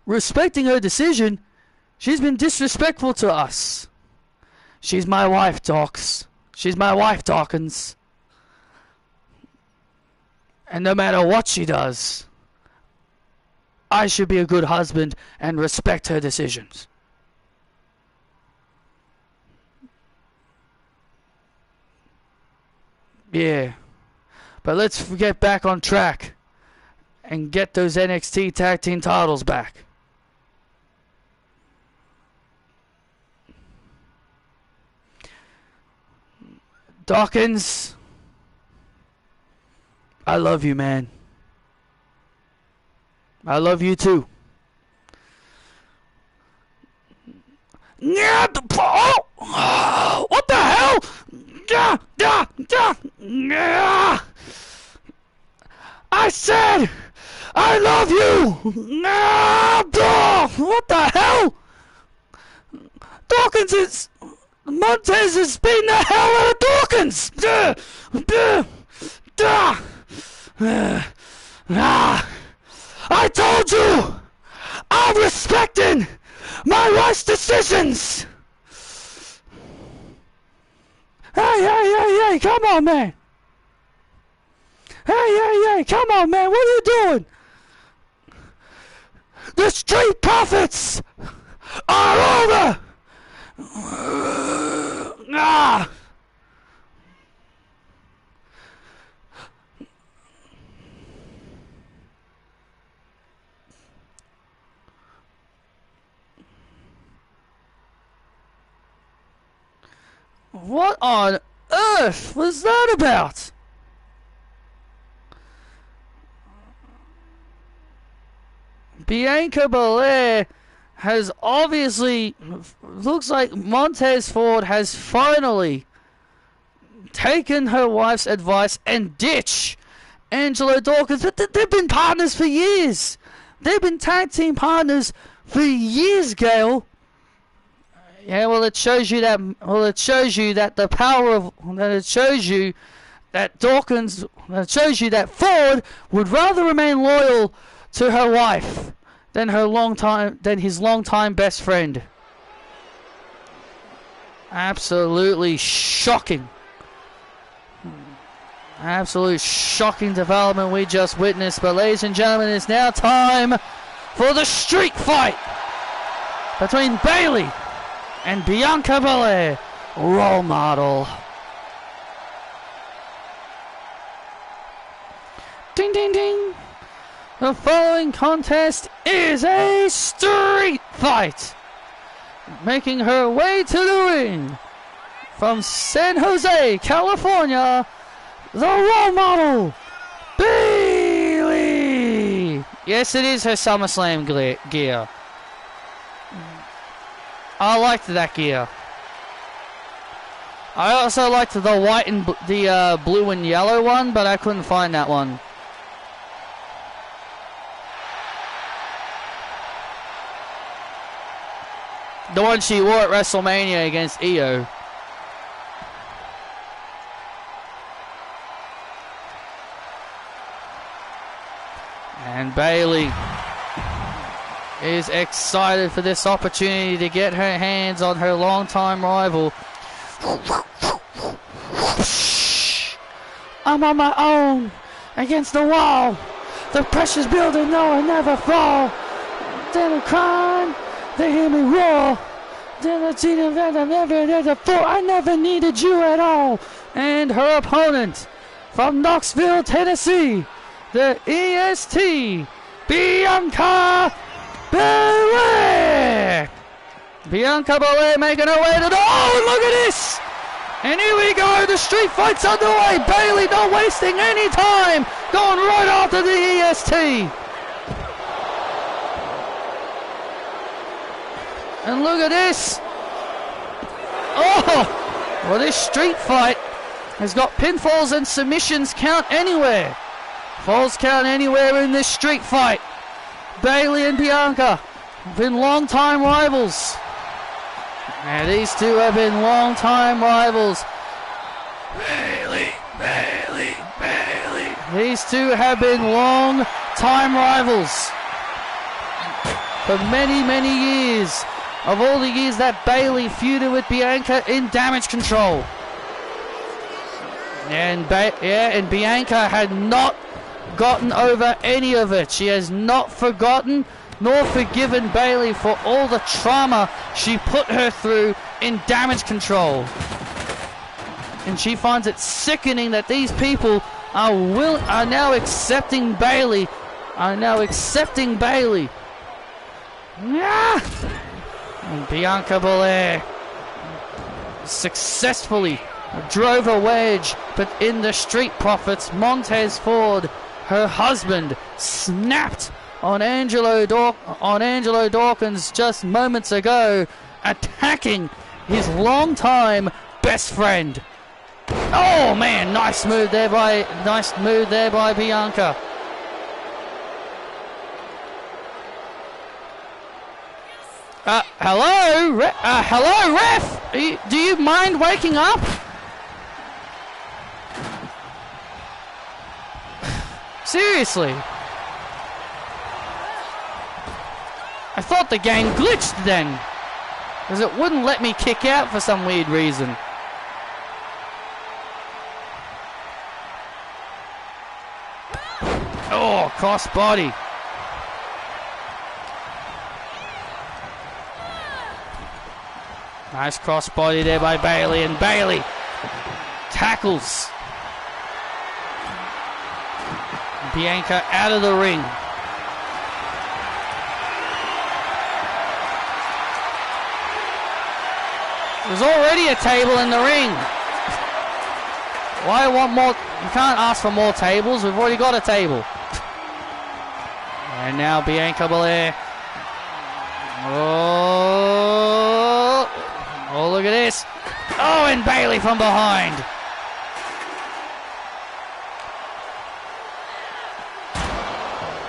Respecting her decision? She's been disrespectful to us. She's my wife, Docs. She's my wife, Dawkins. And no matter what she does, I should be a good husband and respect her decisions. Yeah. But let's get back on track and get those NXT Tag Team titles back. Dawkins, I love you, man. I love you too. Yeah, oh, what the hell? Yeah. I said, I love you. What the hell? Dawkins is... Montez is beating the hell out of Dawkins. I told you, I'm respecting my wife's decisions. Hey, come on, man. Hey, come on, man, what are you doing? The Street Profits are over. What on earth was that about? Bianca Belair has obviously... Looks like Montez Ford has finally taken her wife's advice and ditched Angelo Dawkins. They've been partners for years. They've been tag team partners for years, Gail. Yeah, well, it shows you that. Well, it shows you that the power of. That it shows you that Dawkins. It shows you that Ford would rather remain loyal to her wife than his longtime best friend. Absolutely shocking. Absolute shocking development we just witnessed. But ladies and gentlemen, it's now time for the street fight between Bayley and Bianca Belair, role model. Ding, ding, ding. The following contest is a street fight. Making her way to the ring from San Jose, California, the role model, Bayley. Yes, it is her SummerSlam gear. I liked that gear. I also liked the white and the blue and yellow one, but I couldn't find that one. The one she wore at WrestleMania against Io. And Bayley is excited for this opportunity to get her hands on her longtime rival. I'm on my own against the wall. The pressure's building, no, I never fall. Then I'm crying, they hear me roar. Then I see them that I never did before. I never needed you at all. And her opponent from Knoxville, Tennessee, the EST, Bianca Belair. Bianca Belair making her way to the... Oh, look at this! And here we go, the street fight's underway. Bayley not wasting any time, going right after the EST. And look at this. Oh, well, this street fight has got pinfalls and submissions count anywhere. Falls count anywhere in this street fight. Bayley and Bianca have been long-time rivals. And these two have been long-time rivals. Bayley. These two have been long-time rivals for many, many years. Of all the years that Bayley feuded with Bianca in Damage Control. And Bianca had not gotten over any of it. She has not forgotten nor forgiven Bayley for all the trauma she put her through in Damage Control. And she finds it sickening that these people are now accepting Bayley. Yeah. And Bianca Belair successfully drove a wedge, but in the Street Profits, Montez Ford, her husband, snapped on Angelo Dawkins just moments ago, attacking his longtime best friend. Oh man, nice move there by Bianca. Hello, ref. Do you mind waking up? Seriously. I thought the game glitched then, because it wouldn't let me kick out for some weird reason. Oh, crossbody. Nice crossbody there by Bayley, and Bayley tackles Bianca out of the ring. There's already a table in the ring. Why want more? You can't ask for more tables. We've already got a table. And now Bianca Belair. Oh, look at this. Oh, and Bayley from behind.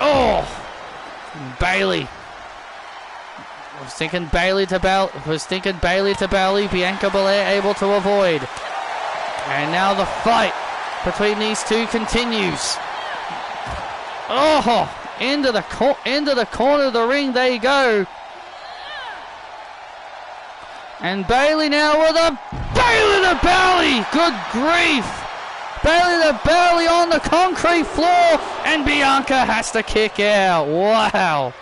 Oh, Bayley. Was thinking Bayley to Bayley. Bianca Belair able to avoid. And now the fight between these two continues. Oh, into the corner of the ring they go. And Bayley now with a Bayley to belly. Good grief. Bayley to belly on the concrete floor, and Bianca has to kick out. Wow.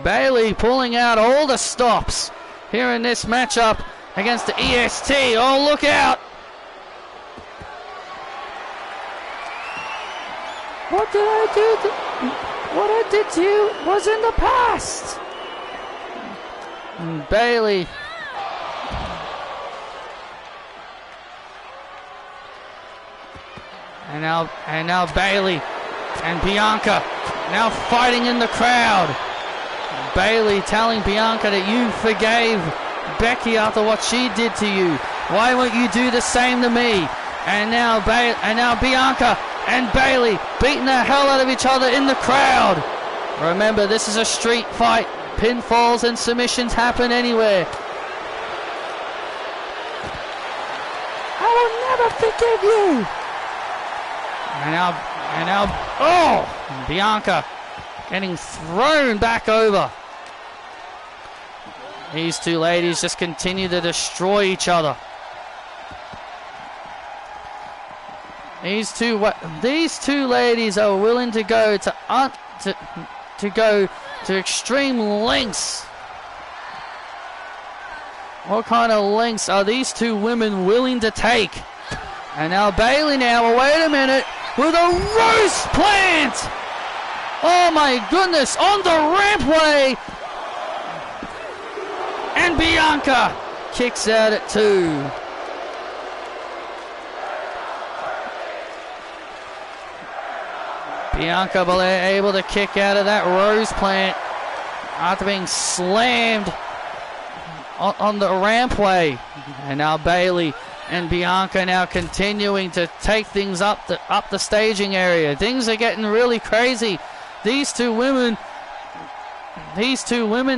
Bayley pulling out all the stops here in this matchup against the EST. Oh, look out. What did I do? What I did to you was in the past. And Bayley. And now Bayley and Bianca now fighting in the crowd. Bayley telling Bianca that you forgave Becky after what she did to you. Why won't you do the same to me? And now Bianca and Bayley beating the hell out of each other in the crowd. Remember, this is a street fight. Pinfalls and submissions happen anywhere. I will never forgive you. And now, oh, Bianca getting thrown back over. These two ladies just continue to destroy each other. These two ladies are willing to go to extreme lengths. What kind of lengths are these two women willing to take? And now Bayley wait a minute, with a rose plant! Oh my goodness, on the rampway! And Bianca kicks out at 2. Bianca Belair able to kick out of that rose plant after being slammed on the rampway. And now Bayley and Bianca now continuing to take things up the staging area. Things are getting really crazy. These two women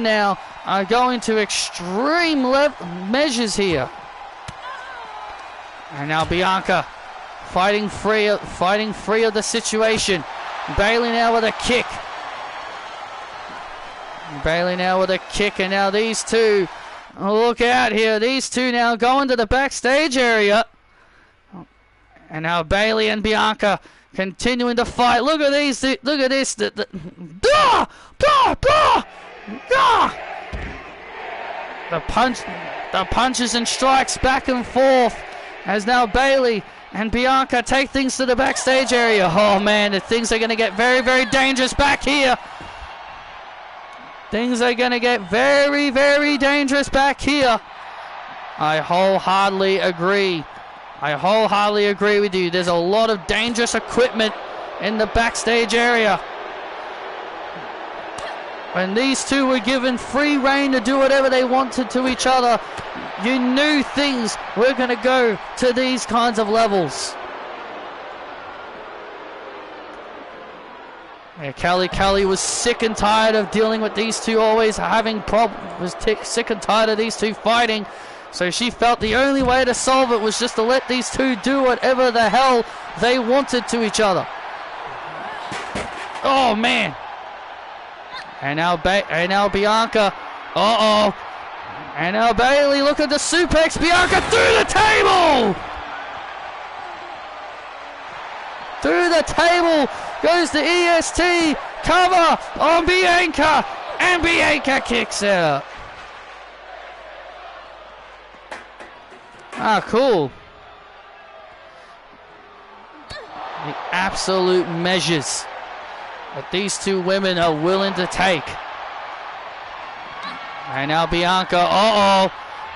now are going to extreme measures here. And now Bianca fighting free of the situation. Bayley now with a kick. And now these two, look out here. These two now going to the backstage area. And now Bayley and Bianca continuing to fight. Look at these. Look at this. The punches and strikes back and forth as now Bayley and Bianca take things to the backstage area. Oh man, the things are going to get very, very dangerous back here. Things are going to get very, very dangerous back here. I wholeheartedly agree with you. There's a lot of dangerous equipment in the backstage area. when these two were given free rein to do whatever they wanted to each other, you knew things were going to go to these kinds of levels. Yeah, Kelly was sick and tired of dealing with these two always having problems, sick and tired of these two fighting. So she felt the only way to solve it was just to let these two do whatever the hell they wanted to each other. Oh, man. And now Bianca. Uh-oh. And now Bayley, look at the suplex. Bianca through the table. Through the table goes the EST. Cover on Bianca. And Bianca kicks out. Ah, cool. The absolute measures that these two women are willing to take. And now Bianca, uh-oh.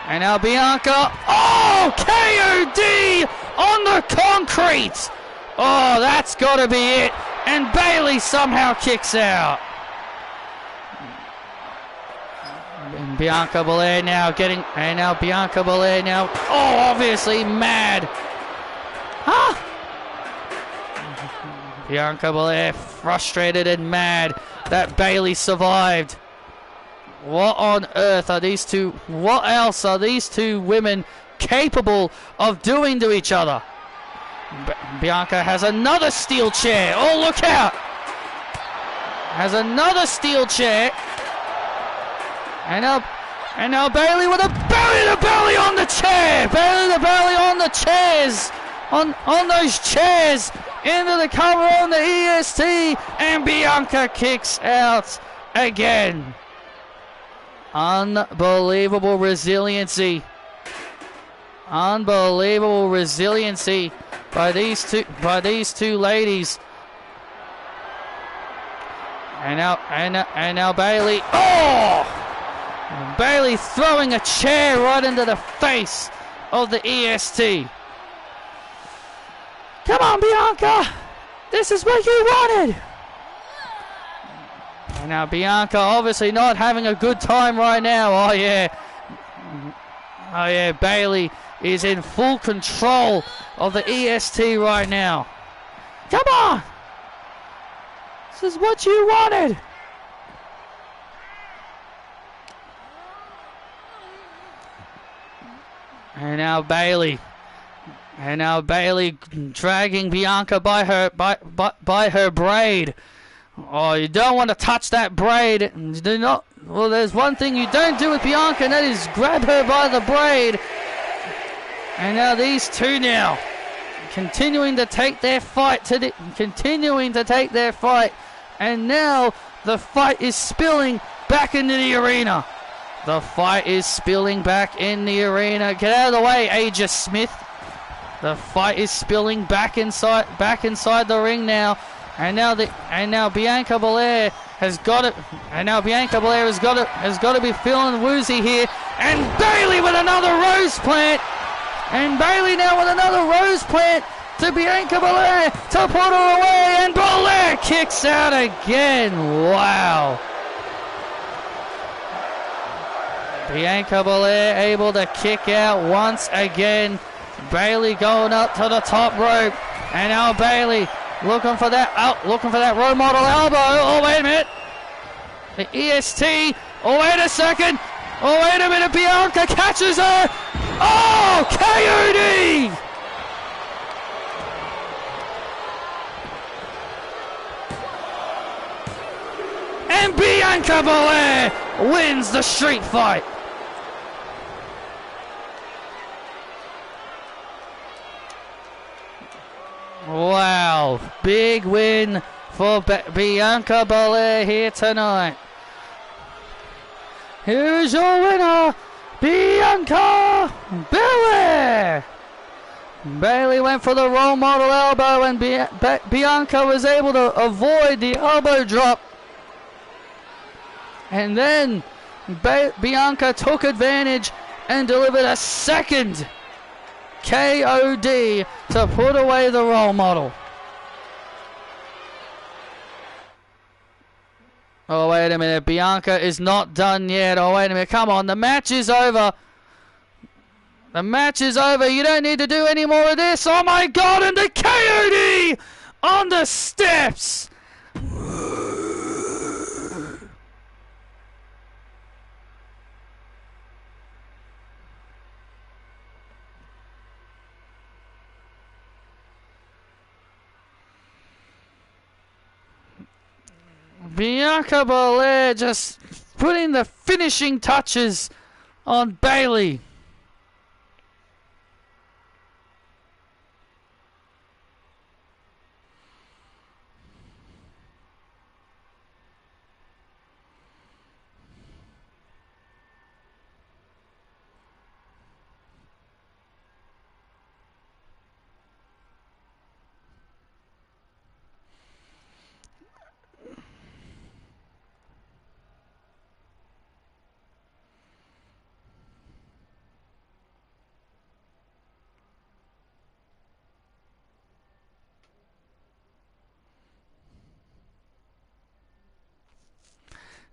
And now Bianca, oh, KOD on the concrete. Oh, that's got to be it. And Bayley somehow kicks out. And Bianca Belair now Bianca Belair now, oh, obviously mad. Huh? Bianca Belair frustrated and mad that Bayley survived. What on earth are these two, what else are these two women capable of doing to each other? Bianca has another steel chair. Oh, look out. Has another steel chair. And now Bayley with a belly-to-belly on the chair. Belly-to-belly on the chairs. On those chairs. Into the cover on the EST. And Bianca kicks out again. Unbelievable resiliency. Unbelievable resiliency by these two ladies. And now Bayley. Oh! Bayley throwing a chair right into the face of the EST. Come on, Bianca. This is what you wanted. And now Bianca obviously not having a good time right now. Oh yeah. Bayley is in full control of the EST right now. Come on. This is what you wanted. And now Bayley dragging Bianca by her braid. Oh, you don't want to touch that braid. Do not. Well, there's one thing you don't do with Bianca, and that is grab her by the braid. And now these two continuing to take their fight and now the fight is spilling back into the arena. The fight is spilling back in the arena. Get out of the way, Aja Smith. The fight is spilling back inside the ring now. And now Bianca Belair has got it. And now Bianca Belair has got to be feeling woozy here. And Bayley with another rose plant. And Bayley now with another rose plant to Bianca Belair to put her away. And Belair kicks out again. Wow. Bianca Belair able to kick out once again. Bayley going up to the top rope. And now Bayley looking for that role model elbow. Oh, wait a minute. The EST. Oh, wait a second. Oh, wait a minute. Bianca catches her. Oh, KOD. And Bianca Belair wins the street fight. Wow, big win for Bianca Belair here tonight. Here is your winner, Bianca Belair. Bayley went for the role model elbow and Bianca was able to avoid the elbow drop. And then Bianca took advantage and delivered a second KOD to put away the role model. Oh, wait a minute. Bianca is not done yet. Oh, wait a minute. Come on. The match is over. The match is over. You don't need to do any more of this. Oh, my God. And the KOD on the steps. Bianca Belair just putting the finishing touches on Bayley.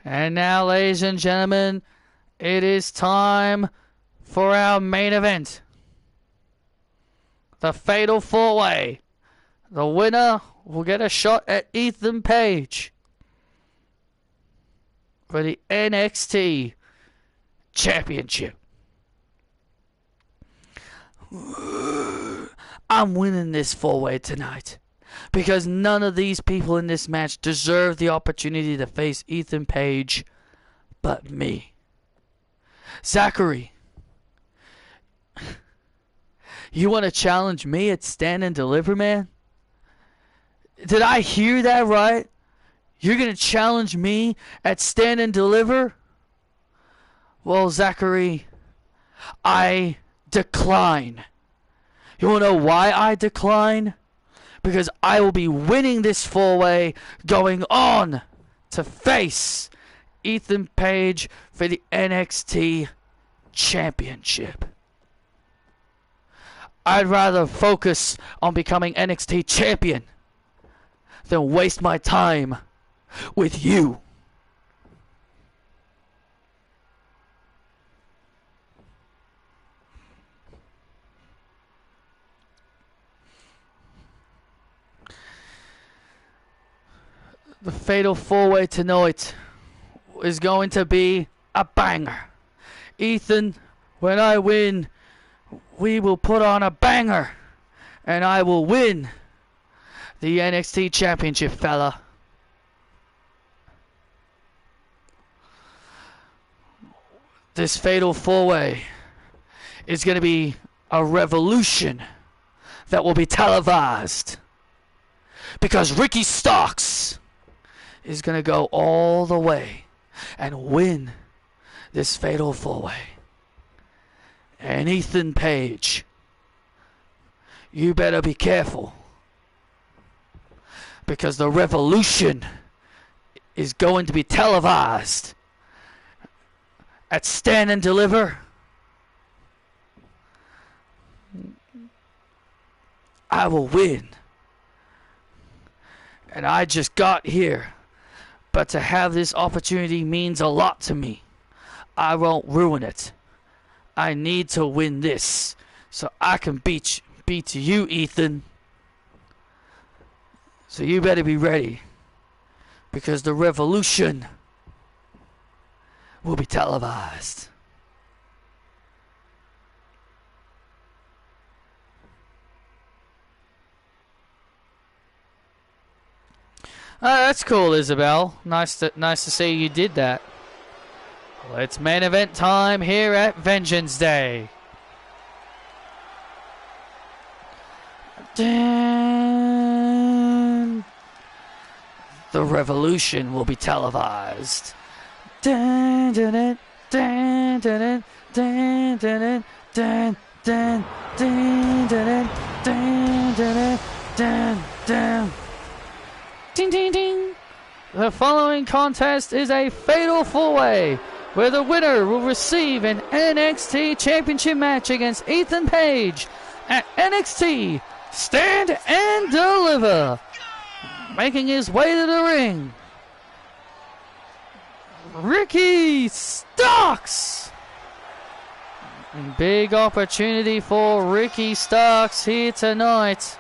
And now, ladies and gentlemen, it is time for our main event. The Fatal 4-Way. The winner will get a shot at Ethan Page for the NXT Championship. I'm winning this 4-Way tonight, because none of these people in this match deserve the opportunity to face Ethan Page but me. Zachary, you want to challenge me at Stand and Deliver, man? Did I hear that right? You're going to challenge me at Stand and Deliver? Well, Zachary, I decline. You want to know why I decline? Because I will be winning this 4-Way, going on to face Ethan Page for the NXT Championship. I'd rather focus on becoming NXT Champion than waste my time with you. The Fatal 4-Way tonight is going to be a banger. Ethan, when I win, we will put on a banger, and I will win the NXT Championship, fella. This Fatal 4-Way is going to be a revolution that will be televised, because Ricky Starks is going to go all the way and win this Fatal 4-Way. And Ethan Page, you better be careful, because the revolution is going to be televised at Stand and Deliver. I will win. And I just got here. But to have this opportunity means a lot to me. I won't ruin it. I need to win this so I can beat you, Ethan. So you better be ready, because the revolution will be televised. Oh, that's cool, Isabel. Nice to see you did that. Well, it's main event time here at Vengeance Day. Dun. The revolution will be televised. Dun, dun, dun, dun, dun, dun, dun, dun, dun, dun, dun, dun, dun, dun, dun. Ding, ding, ding. The following contest is a Fatal 4-Way, where the winner will receive an NXT Championship match against Ethan Page at NXT Stand and Deliver. Making his way to the ring Ricky Starks. Big opportunity for Ricky Starks here tonight.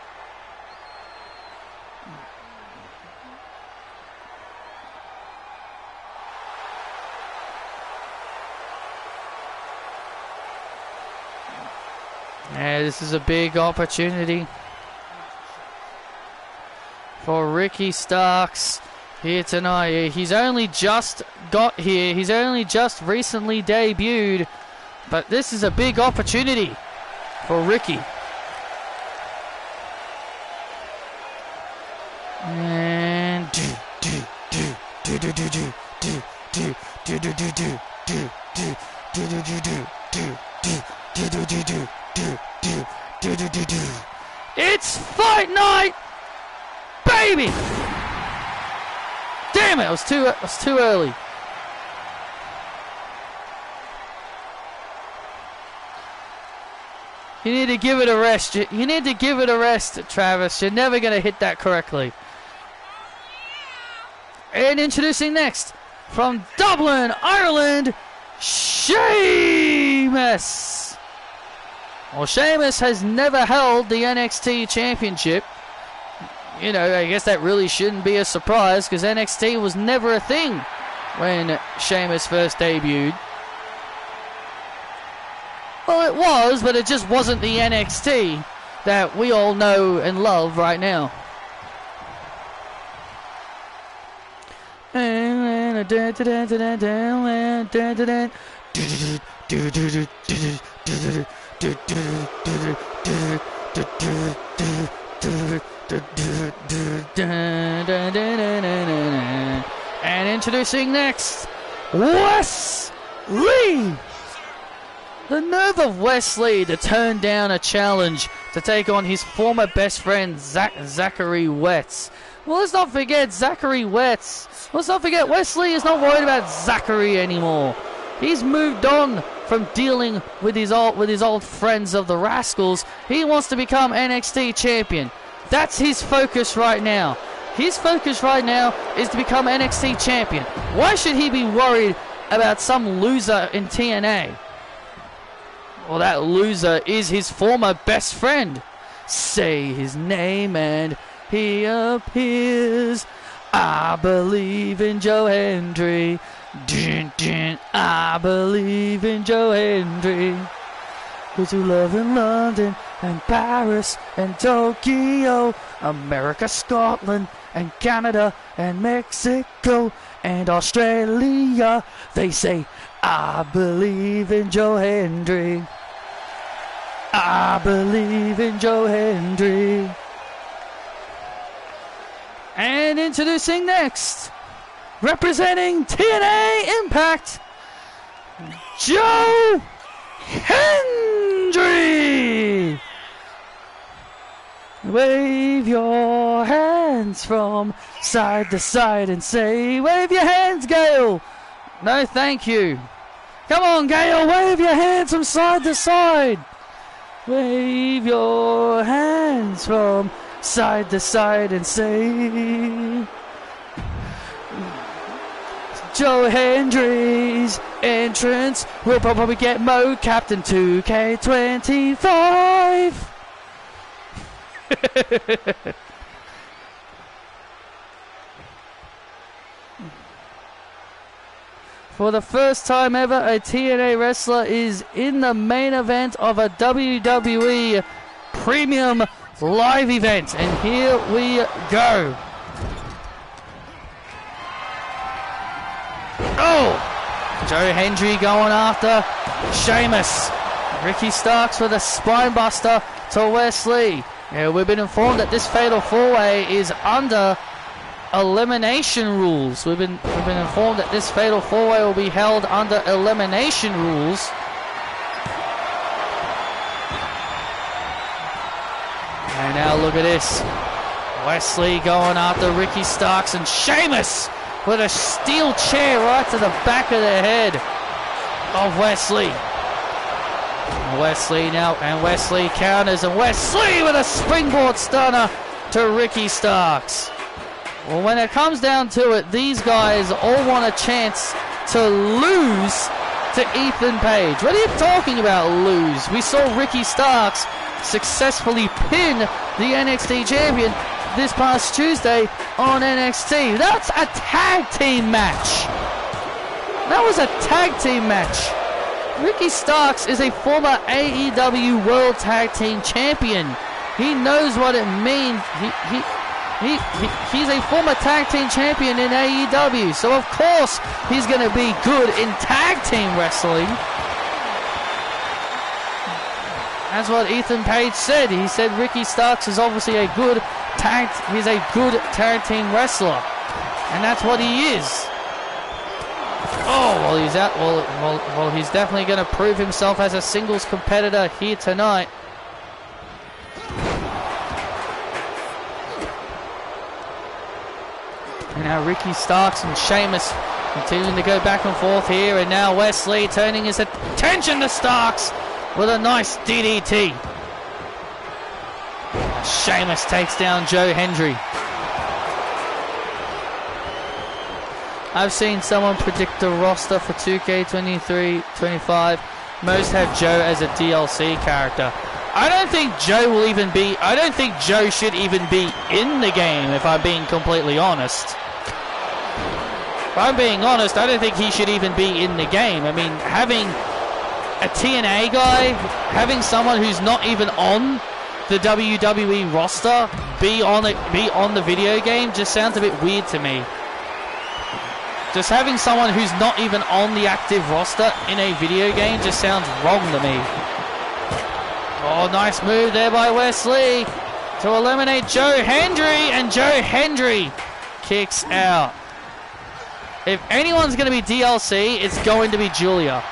Yeah, this is a big opportunity for Ricky Starks here tonight. He's only just got here. He's only just recently debuted. But this is a big opportunity for Ricky. And it's fight night, baby! Damn it! It was too early. You need to give it a rest. You need to give it a rest, Travis. You're never going to hit that correctly. And introducing next, from Dublin, Ireland, Sheamus. Well, Sheamus has never held the NXT Championship. You know, I guess that really shouldn't be a surprise because NXT was never a thing when Sheamus first debuted. Well, it was, but it just wasn't the NXT that we all know and love right now. And introducing next, Wesley. The nerve of Wesley to turn down a challenge to take on his former best friend, Zachary Wetz. Well, let's not forget Zachary Wetz. Let's not forget Wesley is not worried about Zachary anymore. He's moved on from dealing with his old friends of the Rascals. He wants to become NXT champion. That's his focus right now. His focus right now is to become NXT champion. Why should he be worried about some loser in TNA? Well, that loser is his former best friend. Say his name and he appears. I believe in Joe Hendry. Dun, dun, I believe in Joe Hendry. Those who love in London and Paris and Tokyo, America, Scotland and Canada and Mexico and Australia, they say, I believe in Joe Hendry. I believe in Joe Hendry. And introducing next, representing TNA Impact, Joe Hendry. Wave your hands from side to side and say, wave your hands, Gail. No, thank you. Come on, Gail, wave your hands from side to side. Wave your hands from side to side and say, Joe Hendry's entrance will probably get Mo Captain 2K25. For the first time ever, a TNA wrestler is in the main event of a WWE Premium Live event. And here we go. Oh! Joe Hendry going after Sheamus. Ricky Starks with a spine buster to Wesley. Yeah, we've been informed that this Fatal 4-Way is under elimination rules. We've been informed that this Fatal 4-Way will be held under elimination rules. And now look at this. Wesley going after Ricky Starks and Sheamus with a steel chair right to the back of the head of Wesley. Wesley now, and Wesley counters, and Wesley with a springboard stunner to Ricky Starks. Well, when it comes down to it, these guys all want a chance to lose to Ethan Page. What are you talking about, lose? We saw Ricky Starks successfully pin the NXT champion this past Tuesday on NXT. That's a tag team match. That was a tag team match. Ricky Starks is a former AEW World Tag Team Champion. He knows what it means. He's a former tag team champion in AEW, so of course he's going to be good in tag team wrestling. That's what Ethan Page said. He said Ricky Starks is obviously a good tag team wrestler, and that's what he is. Oh, well, he's out. Well, he's definitely going to prove himself as a singles competitor here tonight. And now Ricky Starks and Sheamus continuing to go back and forth here, and now Wesley turning his attention to Starks with a nice DDT. Sheamus takes down Joe Hendry. I've seen someone predict the roster for 2K23-25. Most have Joe as a DLC character. I don't think Joe should even be in the game, if I'm being completely honest. If I'm being honest, I don't think he should even be in the game. I mean, having a TNA guy, having someone who's not even on the WWE roster be on the video game just sounds a bit weird to me. Just having someone who's not even on the active roster in a video game just sounds wrong to me. Oh, nice move there by Wesley to eliminate Joe Hendry, and Joe Hendry kicks out. If anyone's going to be DLC, it's going to be Julia.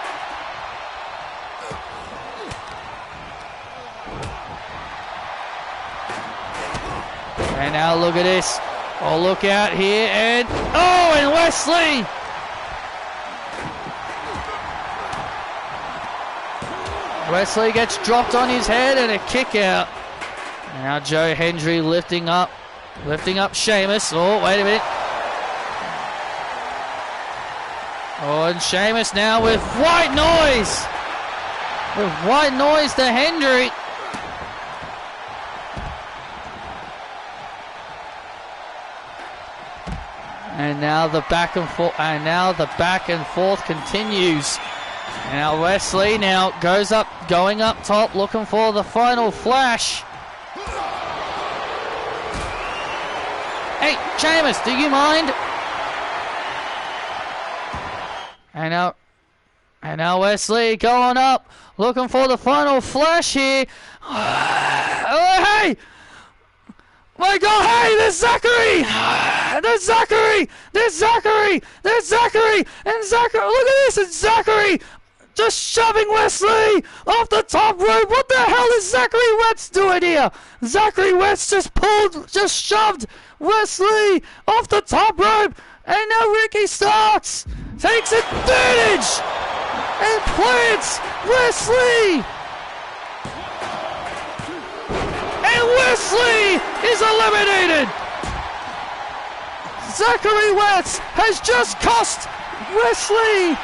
And now look at this. Oh, look out here, and oh, and Wesley! Wesley gets dropped on his head and a kick out. Now Joe Hendry lifting up Sheamus. Oh, wait a minute. Oh, and Sheamus now with white noise. With white noise to Hendry. And now the back and forth, continues. And now Wesley now going up top, looking for the final flash. Hey, Sheamus, do you mind? And now Wesley going up, looking for the final flash here. Oh, hey! My God, hey, there's Zachary! There's Zachary! And Zachary, look at this, and Zachary just shoving Wesley off the top rope. What the hell is Zachary Wetz doing here? Zachary Wetz just shoved Wesley off the top rope, and now Ricky Starks takes advantage and plants Wesley. And Wesley is eliminated. Zachary Wetz has just cost Wesley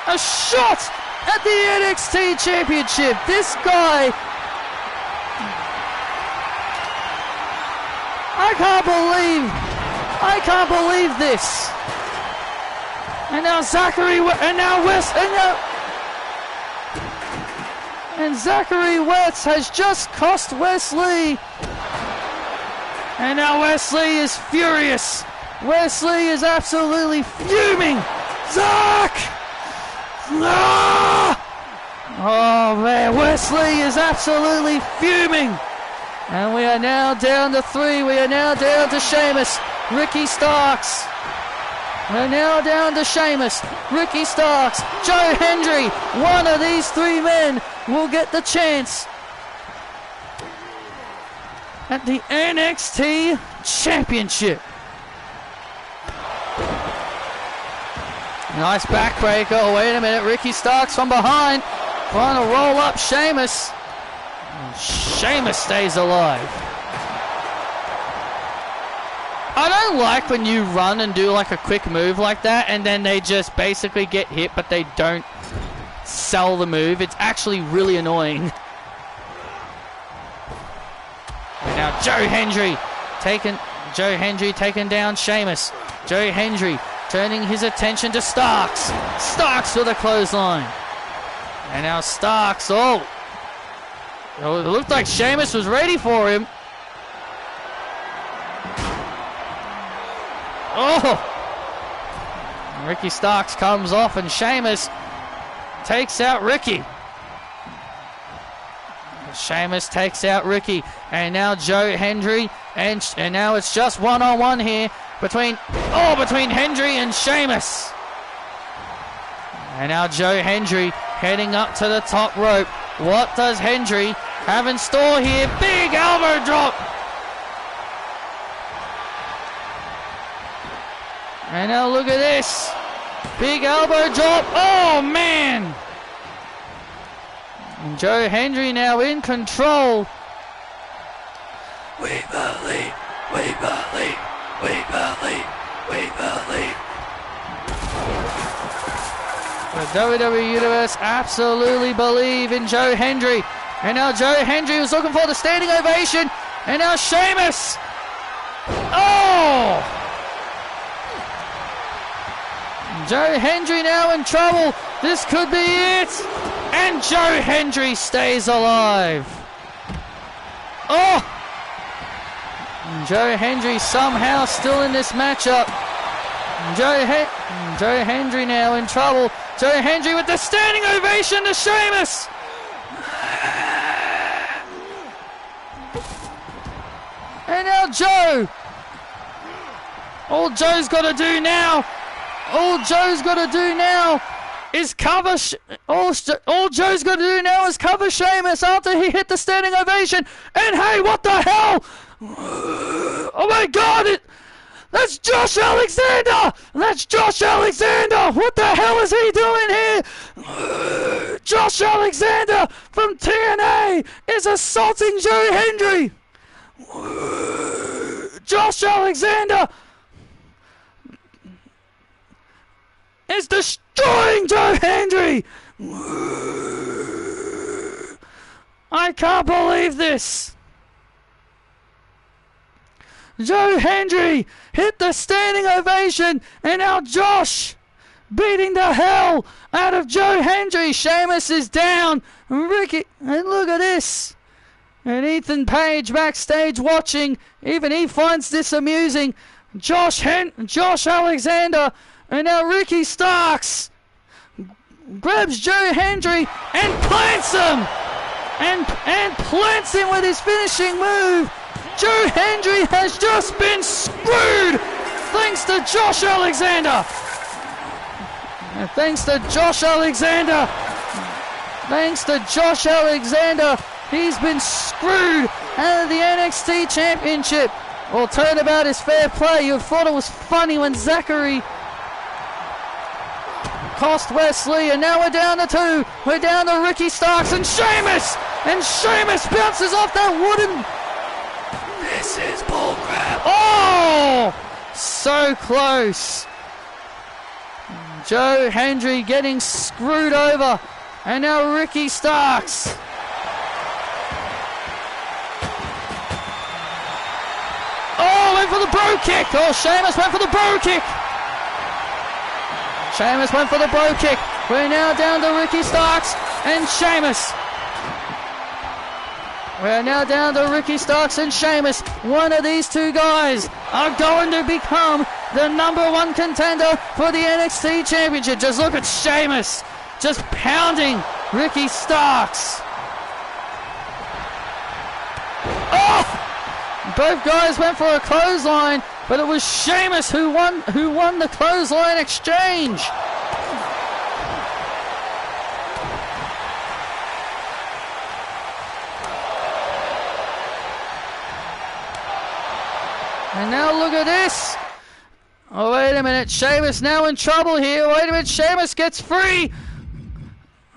a shot at the NXT Championship. This guy, I can't believe this. And now and Zachary Wetz has just cost Wesley. And now Wesley is furious. Wesley is absolutely fuming. Zach! Ah! Oh man, Wesley is absolutely fuming. And we are now down to 3. We are now down to Sheamus, Ricky Starks. We're now down to Sheamus, Ricky Starks, Joe Hendry. One of these 3 men will get the chance at the NXT Championship. Nice backbreaker. Oh, wait a minute. Ricky Starks from behind, trying to roll up Sheamus. And Sheamus stays alive. I don't like when you run and do like a quick move like that and then they just basically get hit but they don't sell the move. It's actually really annoying. And now Joe Hendry taking down Sheamus. Joe Hendry turning his attention to Starks. Starks with a clothesline. And now Starks, it looked like Sheamus was ready for him. Ricky Starks comes off and Sheamus takes out Ricky. Sheamus takes out Ricky. And now Joe Hendry. And now it's just one-on-one here between Hendry and Sheamus. And now Joe Hendry heading up to the top rope. What does Hendry have in store here? Big elbow drop. And now look at this. Big elbow drop. Oh, man. And Joe Hendry now in control. We believe, we believe, we believe, we believe. The WWE Universe absolutely believe in Joe Hendry. And now Joe Hendry was looking for the standing ovation. And now Sheamus. Oh! Joe Hendry now in trouble. This could be it. And Joe Hendry stays alive. Oh! Joe Hendry somehow still in this matchup. Joe Hendry now in trouble. Joe Hendry with the standing ovation to Sheamus. And now Joe. All Joe's got to do now is cover. All Joe's got to do now is cover Sheamus after he hit the standing ovation. And hey, what the hell? Oh my God! That's Josh Alexander! That's Josh Alexander! What the hell is he doing here? Josh Alexander from TNA is assaulting Joe Hendry. Josh Alexander is destroying Joe Hendry. I can't believe this. Joe Hendry hit the standing ovation, and now Josh beating the hell out of Joe Hendry. Sheamus is down. Ricky, and look at this. And Ethan Page backstage watching. Even he finds this amusing. Josh Alexander, and now Ricky Starks grabs Joe Hendry and plants him. And plants him with his finishing move. Joe Hendry has just been screwed thanks to Josh Alexander. Thanks to Josh Alexander, he's been screwed out of the NXT Championship. Well, turnabout is fair play. You thought it was funny when Zachary cost Wesley, and now we're down to two. We're down to Ricky Starks and Sheamus. And Sheamus bounces off that wooden... This is bullcrap. Oh! So close. Joe Hendry getting screwed over. And now Ricky Starks. Oh, went for the bro kick. Oh, Sheamus went for the bro kick. Sheamus went for the bro kick. We're now down to Ricky Starks and Sheamus. We're now down to Ricky Starks and Sheamus. One of these two guys are going to become the #1 contender for the NXT Championship. Just look at Sheamus just pounding Ricky Starks. Oh! Both guys went for a clothesline, but it was Sheamus who won the clothesline exchange. And now look at this. Oh, wait a minute. Sheamus now in trouble here. Wait a minute. Sheamus gets free.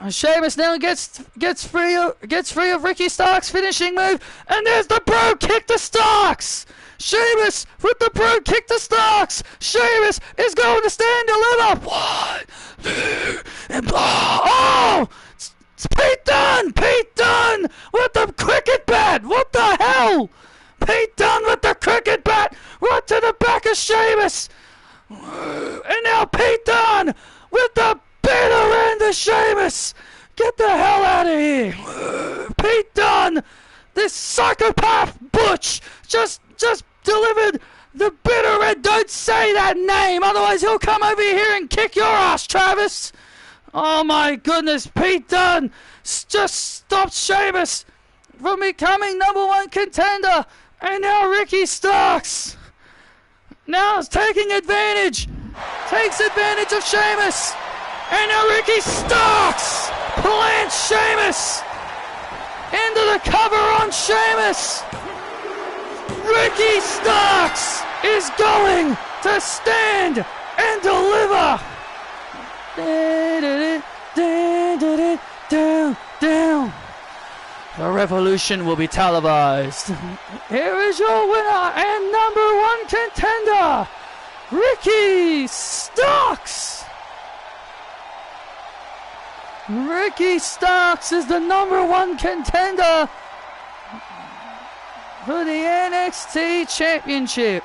Sheamus now gets free of Ricky Starks' finishing move. And there's the bro kick to Starks. Sheamus with the broom kick to Starks. Sheamus is going to stand deliver. 1, 2, and oh! It's Pete Dunne! Pete Dunne with the cricket bat! What the hell? Pete Dunne with the cricket bat right to the back of Sheamus. And now Pete Dunne with the bitter end of Sheamus. Get the hell out of here. Pete Dunne, this psychopath Butch, just delivered the bitter end. Don't say that name, otherwise he'll come over here and kick your ass, Travis. Oh my goodness, Pete Dunne just stopped Sheamus from becoming #1 contender. And now Ricky Starks now is taking advantage. Takes advantage of Sheamus. And now Ricky Starks plants Sheamus into the cover on Sheamus. Ricky Starks is going to stand and deliver. Down. The revolution will be televised. Here is your winner and #1 contender, Ricky Starks. Ricky Starks is the #1 contender for the NXT Championship.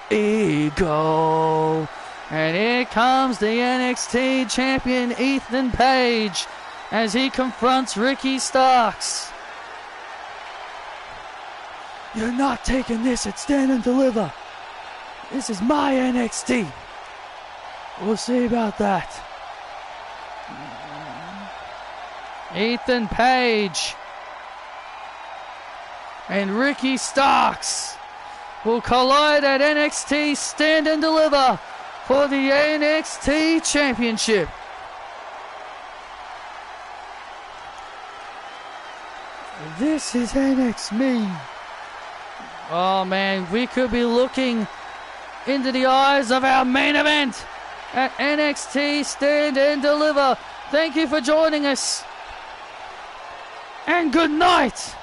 Ego. And here comes the NXT champion Ethan Page as he confronts Ricky Starks. You're not taking this at Stand and Deliver. This is my NXT. We'll see about that. Ethan Page and Ricky Starks will collide at NXT Stand and Deliver for the NXT Championship. This is NXT. Oh man, we could be looking into the eyes of our main event at NXT Stand and Deliver. Thank you for joining us. And good night.